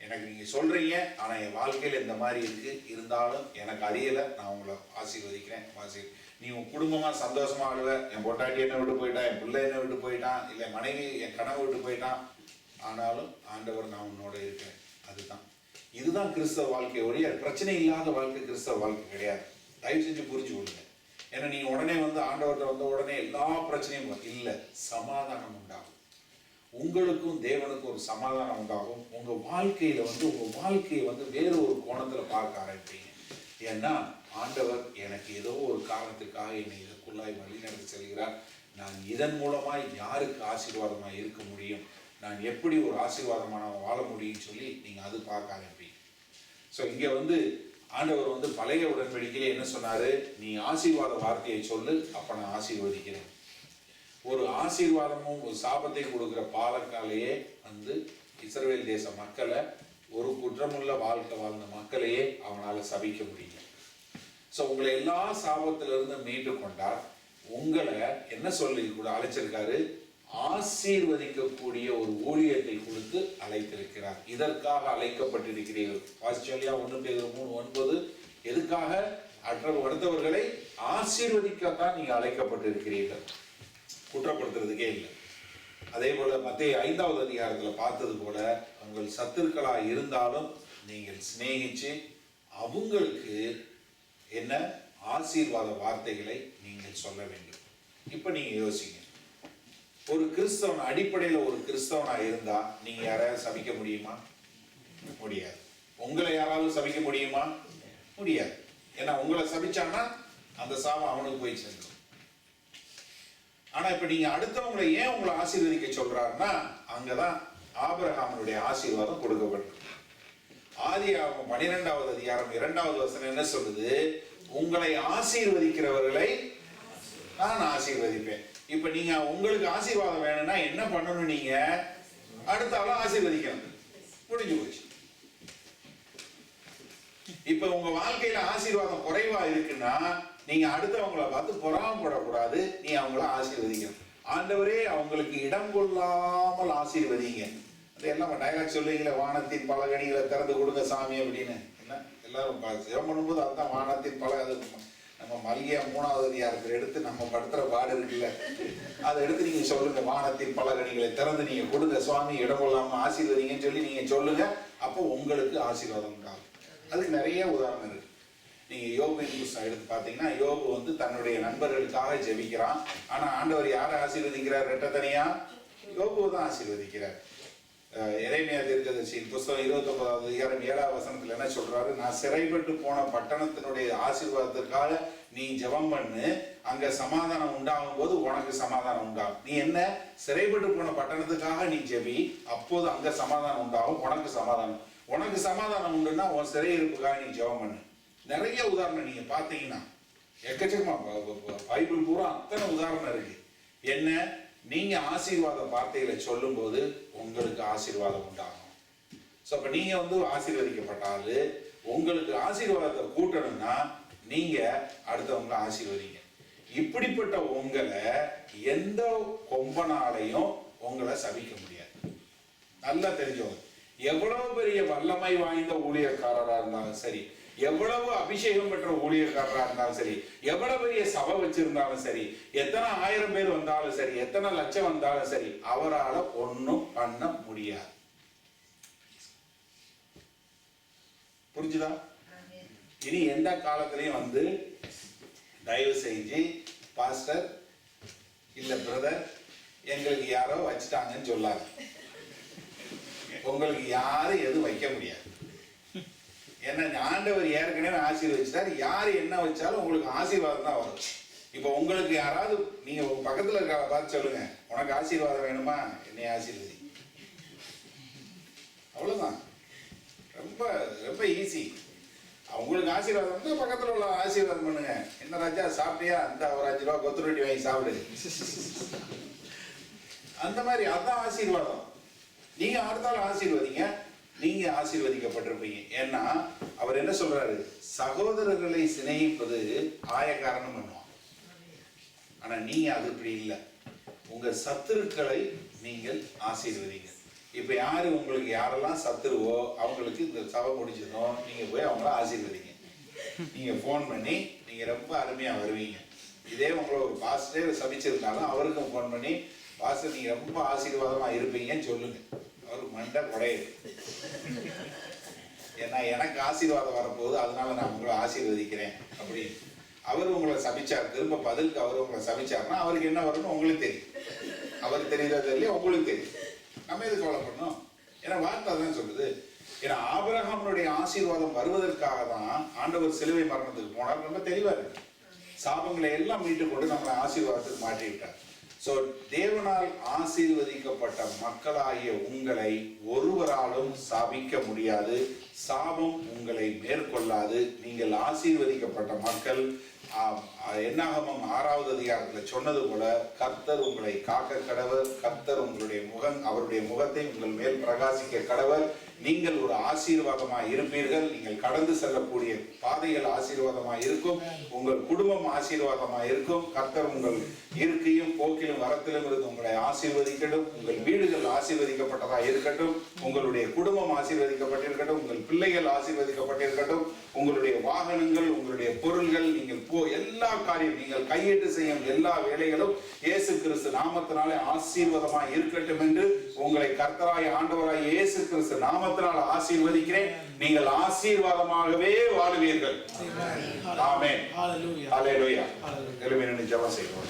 எனக்கு நீங்க சொல்றீங்க, ஆனா என் வாழ்க்கையில இந்த மாதிரி இருக்கு, இருந்தாலும் எனக்கு அறியல, நான் உங்களை ஆசீர்வதிக்கிறேன். நீ உன் குடும்பமா சந்தோஷமா ஆடுவ. என் பொட்டாட்டி என்ன விட்டு போயிட்டான், என் பிள்ளை என்ன விட்டு போயிட்டான், இல்லை மனைவி என் கனவு விட்டு போயிட்டான், ஆனாலும் ஆண்டவர் நான் உன்னோட இருக்கிறேன். அதுதான், இதுதான் கிறிஸ்தவ வாழ்க்கையோடைய பிரச்சனை இல்லாத வாழ்க்கை. கிறிஸ்தவ வாழ்க்கை கிடையாது. தயவு செஞ்சு புரிஞ்சு கொள்ளுங்க. ஏன்னா நீங்க உடனே வந்து ஆண்டவர்கிட்ட வந்த உடனே எல்லா பிரச்சனையும் இல்லை, சமாதானம் உண்டாகும். உங்களுக்கும் தேவனுக்கும் ஒரு சமாதானம் உண்டாகும். உங்க வாழ்க்கையில வந்து உங்க வாழ்க்கையை வந்து வேற ஒரு கோணத்துல பார்க்க ஆரம்பிப்பீங்க. ஏன்னா ஆண்டவர் எனக்கு ஏதோ ஒரு காரணத்துக்காக என்னை இதற்குள்ளாய் வழி நடத்தி செல்கிறார். நான் இதன் மூலமாய் யாருக்கு ஆசீர்வாதமாய் இருக்க முடியும், நான் எப்படி ஒரு ஆசீர்வாதமான வாழ முடியும்னு சொல்லி நீங்க அது பார்க்க ஆரம்பிப்பீங்க. ஸோ இங்க வந்து ஆண்டவர் வந்து பழைய உடன்படிக்கையில என்ன சொன்னாரு, நீ ஆசீர்வாத வார்த்தையை சொல்லு, அப்ப நான் ஆசீர்வதிக்கிறேன். ஒரு ஆசீர்வாதமும் ஒரு சாபத்தை கொடுக்கிற பாலக்காலேயே வந்து இஸ்ரவேல் தேச மக்களை, ஒரு குற்றமுள்ள வாழ்க்கை வாழ்ந்த மக்களையே அவனால சபிக்க முடியல. ஸோ உங்களை எல்லா சாபத்திலிருந்து மீட்டு கொண்டார். உங்களை என்ன சொல்லி கூட அழைச்சிருக்காரு, ஆசீர்வதிக்கக்கூடிய ஒரு ஊழியத்தை கொடுத்து அழைத்திருக்கிறார். இதற்காக அழைக்கப்பட்டிருக்கிறீர்கள். வாசிச்சொல்லியா 1 பேதுரு 3:9. எதுக்காக? அடுத்தவர்களை ஆசீர்வதிக்கத்தான் நீங்க அழைக்கப்பட்டிருக்கிறீர்கள், குற்றப்படுத்துறதுக்கே இல்லை. அதே போல மத்தேயு 5வது அதிகாரத்துல பார்த்தது போல, உங்கள் சத்துருக்களா இருந்தாலும் நீங்கள் சிநேகிச்சு அவங்களுக்கு என்ன ஆசீர்வாத வார்த்தைகளை நீங்கள் சொல்ல வேண்டும். இப்ப நீங்க யோசிங்க, ஒரு கிறிஸ்தவன் அடிப்படையில ஒரு கிறிஸ்தவனா இருந்தா நீங்க யாராவது சபிக்க முடியுமா? முடியாது. உங்களை யாராவது சபிக்க முடியுமா? முடியாது. ஏன்னா உங்களை சபிச்சான்னா அந்த சாபம் அவனுக்கு போய் சேர்ந்துடும். ஆனா இப்ப நீங்க அடுத்தவங்களை ஏன் உங்களை ஆசீர்வதிக்க சொல்றாருன்னா, அங்கதான் ஆபிரகாமுடைய ஆசீர்வாதம் கொடுக்கப்பட்டிருக்கு. ஆதியாகமம் 12வது அதிகாரம் 2வது வசனம் என்ன சொல்லுது, உங்களை ஆசீர்வதிக்கிறவர்களை நான் ஆசீர்வதிப்பேன். இப்ப நீங்க உங்களுக்கு ஆசீர்வாதம் வேணும்னா என்ன பண்ணணும், நீங்க அடுத்தாலும் ஆசீர்வதிக்கணும். முடிஞ்சு போச்சு. இப்ப உங்க வாழ்க்கையில ஆசீர்வாதம் குறைவா இருக்குன்னா நீங்க அடுத்தவங்களை பார்த்து பொறாமப்படக்கூடாது, நீ அவங்கள ஆசீர்வதிக்கணும். ஆண்டவரே அவங்களுக்கு இடம் கொள்ளாமல் ஆசீர்வதிங்க. அதெல்லாம் டைலாக் சொல்லுவீங்களே, வானத்தின் பல கனிகளை திறந்து கொடுங்க சாமி அப்படின்னு. என்ன எல்லாரும் சிரம் பண்ணும்போது அதுதான் வானத்தின் பல, அது நம்ம மல்லிகை 3வது அதிகாரத்தில் எடுத்து நம்ம படுத்துற பாடு இருக்குல்ல, அதை எடுத்து நீங்க சொல்லுங்க, வானத்தின் பல கனிகளை திறந்து நீங்க கொடுங்க சுவாமி, இடம் கொள்ளாம ஆசீர்வதிங்கன்னு சொல்லி நீங்க சொல்லுங்க. அப்போ உங்களுக்கு ஆசீர்வாதம் உண்டாகும். அதுக்கு நிறைய உதாரணம் இருக்கு. நீங்க யோபுவின் புஸ்தகம் எடுத்து பார்த்தீங்கன்னா, யோபு வந்து தன்னுடைய நண்பர்களுக்காக ஜெபிக்கிறான். ஆனா ஆண்டவர் யாரை ஆசீர்வதிக்கிறார்? ரெட்டத்தனையா யோபுவை தான் ஆசீர்வதிக்கிறார். எரேமியா தீர்க்கதரிசியின் புஸ்தகம் 29வது அதிகாரம் 7வது வசனத்துல என்ன சொல்றாரு, நான் சிறைப்பட்டு போன பட்டணத்தினுடைய ஆசீர்வாதத்திற்காக நீ ஜெபம் பண்ணு, அங்க சமாதானம் உண்டாகும் போது உனக்கு சமாதானம் உண்டாகும். நீ என்ன சிறைப்பட்டு போன பட்டணத்துக்காக நீ ஜெபி, அப்போது அங்க சமாதானம் உண்டாகும், உனக்கு சமாதானம் உண்டுன்னா உன் சிறையிருப்புக்காக நீ ஜெபம் பண்ணு. நிறைய உதாரணம் நீங்க பாத்தீங்கன்னா எக்கச்சக்கமா பைபிள் பூரா அத்தனை உதாரணம் இருக்கு. என்ன, நீங்க ஆசீர்வாத வார்த்தைகளை சொல்லும் போது உங்களுக்கு ஆசீர்வாதம் உண்டாகும். சோ அப்ப நீங்க ஆசீர்வதிக்கப்பட்டாலு உங்களுக்கு ஆசீர்வாதத்தை கூட்டணும்னா நீங்க அடுத்தவங்களை ஆசீர்வதிங்க. இப்படிப்பட்ட உங்களை எந்த கொம்பனாலையும் உங்களை சபிக்க முடியாது. நல்லா தெரிஞ்சவங்க, எவ்வளவு பெரிய வல்லமை வாய்ந்த ஊழியக்காரரா இருந்தாலும் சரி, எவ்வளவு அபிஷேகம் பெற்ற ஊழியக்காரரா இருந்தாலும் சரி, எவ்வளவு பெரிய சபை வச்சிருந்தாலும் சரி, எத்தனை 1000 பேர் வந்தாலும் சரி, எத்தனை லட்சம் வந்தாலும் சரி, அவரால் ஒன்னும் பண்ண முடியாது. புரிஞ்சுதா? இனி எந்த காலத்திலையும் தயவு செஞ்சு பாஸ்டர் இல்ல பிரதர் எங்களுக்கு யாரோ வச்சுட்டாங்கன்னு சொல்லாது. உங்களுக்கு யாரும் எதுவும் வைக்க முடியாது. ஏன்னா ஆண்டவர் ஏற்கனவே ஆசீர்வதிச்சிட்டார். யாரு என்ன வச்சாலும் உங்களுக்கு ஆசீர்வாதம் தான் வரும். இப்ப உங்களுக்கு யாராவது நீங்க பக்கத்துல இருக்க பார்த்து சொல்லுங்க, உனக்கு ஆசீர்வாதம் வேணுமா, என்னை ஆசீர்வதி. அவ்வளவுதான். ரொம்ப ரொம்ப ஈஸி. அவங்களுக்கு ஆசீர்வாதம் வந்து பக்கத்துல உள்ள ஆசீர்வாதம் பண்ணுங்க. என்ன ராஜா சாப்பிட்டியா, அந்த ஒரு 5 ரூபா கொத்து ரொட்டி வாங்கி சாப்பிடு. அந்த மாதிரி அதான் ஆசீர்வாதம். நீங்க அடுத்தாலும் ஆசீர்வதிங்க, நீங்க ஆசீர்வதிக்கப்பட்டிருப்பீங்க. ஏன்னா அவர் என்ன சொல்றாரு, சகோதரர்களை சிநேகிப்பது ஆயக்காரணம் பண்ணுவான். ஆனா நீங்க அது இப்படி இல்லை. உங்க சத்துருக்களை நீங்கள் ஆசீர்வதிங்க. இப்ப யாரு உங்களுக்கு யாரெல்லாம் சத்துருவோ அவங்களுக்கு இந்த சபை முடிஞ்சதும் நீங்க போய் அவங்கள ஆசீர்வதிங்க. நீங்க போன் பண்ணி, நீங்க ரொம்ப அருமையா வருவீங்க. இதே உங்களை ஒரு பாஸ்டரே சபிச்சிருந்தாலும் அவருக்கும் போன் பண்ணி, பாஸ்டர் நீங்க ரொம்ப ஆசீர்வாதமா இருப்பீங்கன்னு சொல்லுங்க. அவரு மண்டை குடையுது. ஏன்னா எனக்கு ஆசீர்வாதம் வரப்போகுது, அதனால நான் உங்களை ஆசீர்வதிக்கிறேன் அப்படின்னு. அவர் உங்களை சபிச்சார், திரும்ப பதிலுக்கு அவர் உங்களை சபிச்சாருன்னா அவருக்கு என்ன வரும்னு உங்களுக்கு தெரியும். அவருக்கு தெரியுதா தெரியல, உங்களுக்கு தெரியும். நம்ம எது கவலை பண்ணோம்? ஏன்னா வார்த்தை தான் சொல்லுது. ஏன்னா ஆபிரகாமுடைய ஆசீர்வாதம் வருவதற்காக தான் ஆண்டவர் சிலுவை மரணத்துக்கு போனார். ரொம்ப தெளிவா இருக்கு. சாபங்களை எல்லாம் மீட்டு கொண்டு நம்மளை ஆசீர்வாதத்துக்கு மாற்றி விட்டார். சோ தேவனால் ஆசீர்வதிக்கப்பட்ட மக்களாகிய உங்களை ஒருவராலும் சாபிக்க முடியாது. சாபம் உங்களை மேற்கொள்ளாது. நீங்கள் ஆசீர்வதிக்கப்பட்ட மக்கள். என்னாகமம் 6வது அதிகாரத்தில் சொன்னது போல கர்த்தர் உங்களை காக்க கடவர். கர்த்தர் உங்களுடைய அவருடைய முகத்தை உங்கள் மேல் பிரகாசிக்க கடவர். நீங்கள் ஒரு ஆசீர்வாதமாய் இருப்பீர்கள். நீங்கள் கடந்து செல்லக்கூடிய பாதைகள் ஆசீர்வாதமாய் இருக்கும். உங்கள் குடும்பம் ஆசீர்வாதமாய் இருக்கும். கர்த்தர் உங்கள் இருக்கையும் போக்கிலும் வரத்திலும் இருந்து உங்களை ஆசீர்வதிக்கட்டும். உங்கள் வீடுகள் ஆசீர்வதிக்கப்பட்டதாக இருக்கட்டும். உங்களுடைய குடும்பம் ஆசீர்வதிக்கப்பட்டிருக்கட்டும். உங்கள் பிள்ளைகள் ஆசீர்வதிக்கப்பட்டிருக்கட்டும். உங்களுடைய வாகனங்கள், உங்களுடைய பொருள்கள், நீங்கள் எல்லா காரியம், நீங்கள் கையிட்டு செய்யும் எல்லா வேலைகளும் இயேசு கிறிஸ்து நாமத்தினாலே ஆசீர்வாதமாய் இருக்கட்டும் என்று உங்களை கர்த்தராய் ஆண்டவராய் இயேசு கிறிஸ்து நாமத்தினால் ஆசீர்வதிக்கிறேன். நீங்கள் ஆசீர்வாதமாகவே வாழுவீர்கள். ஆமென். ஹalleluya. ஹalleluya. ஜெபம் செய்வோம்.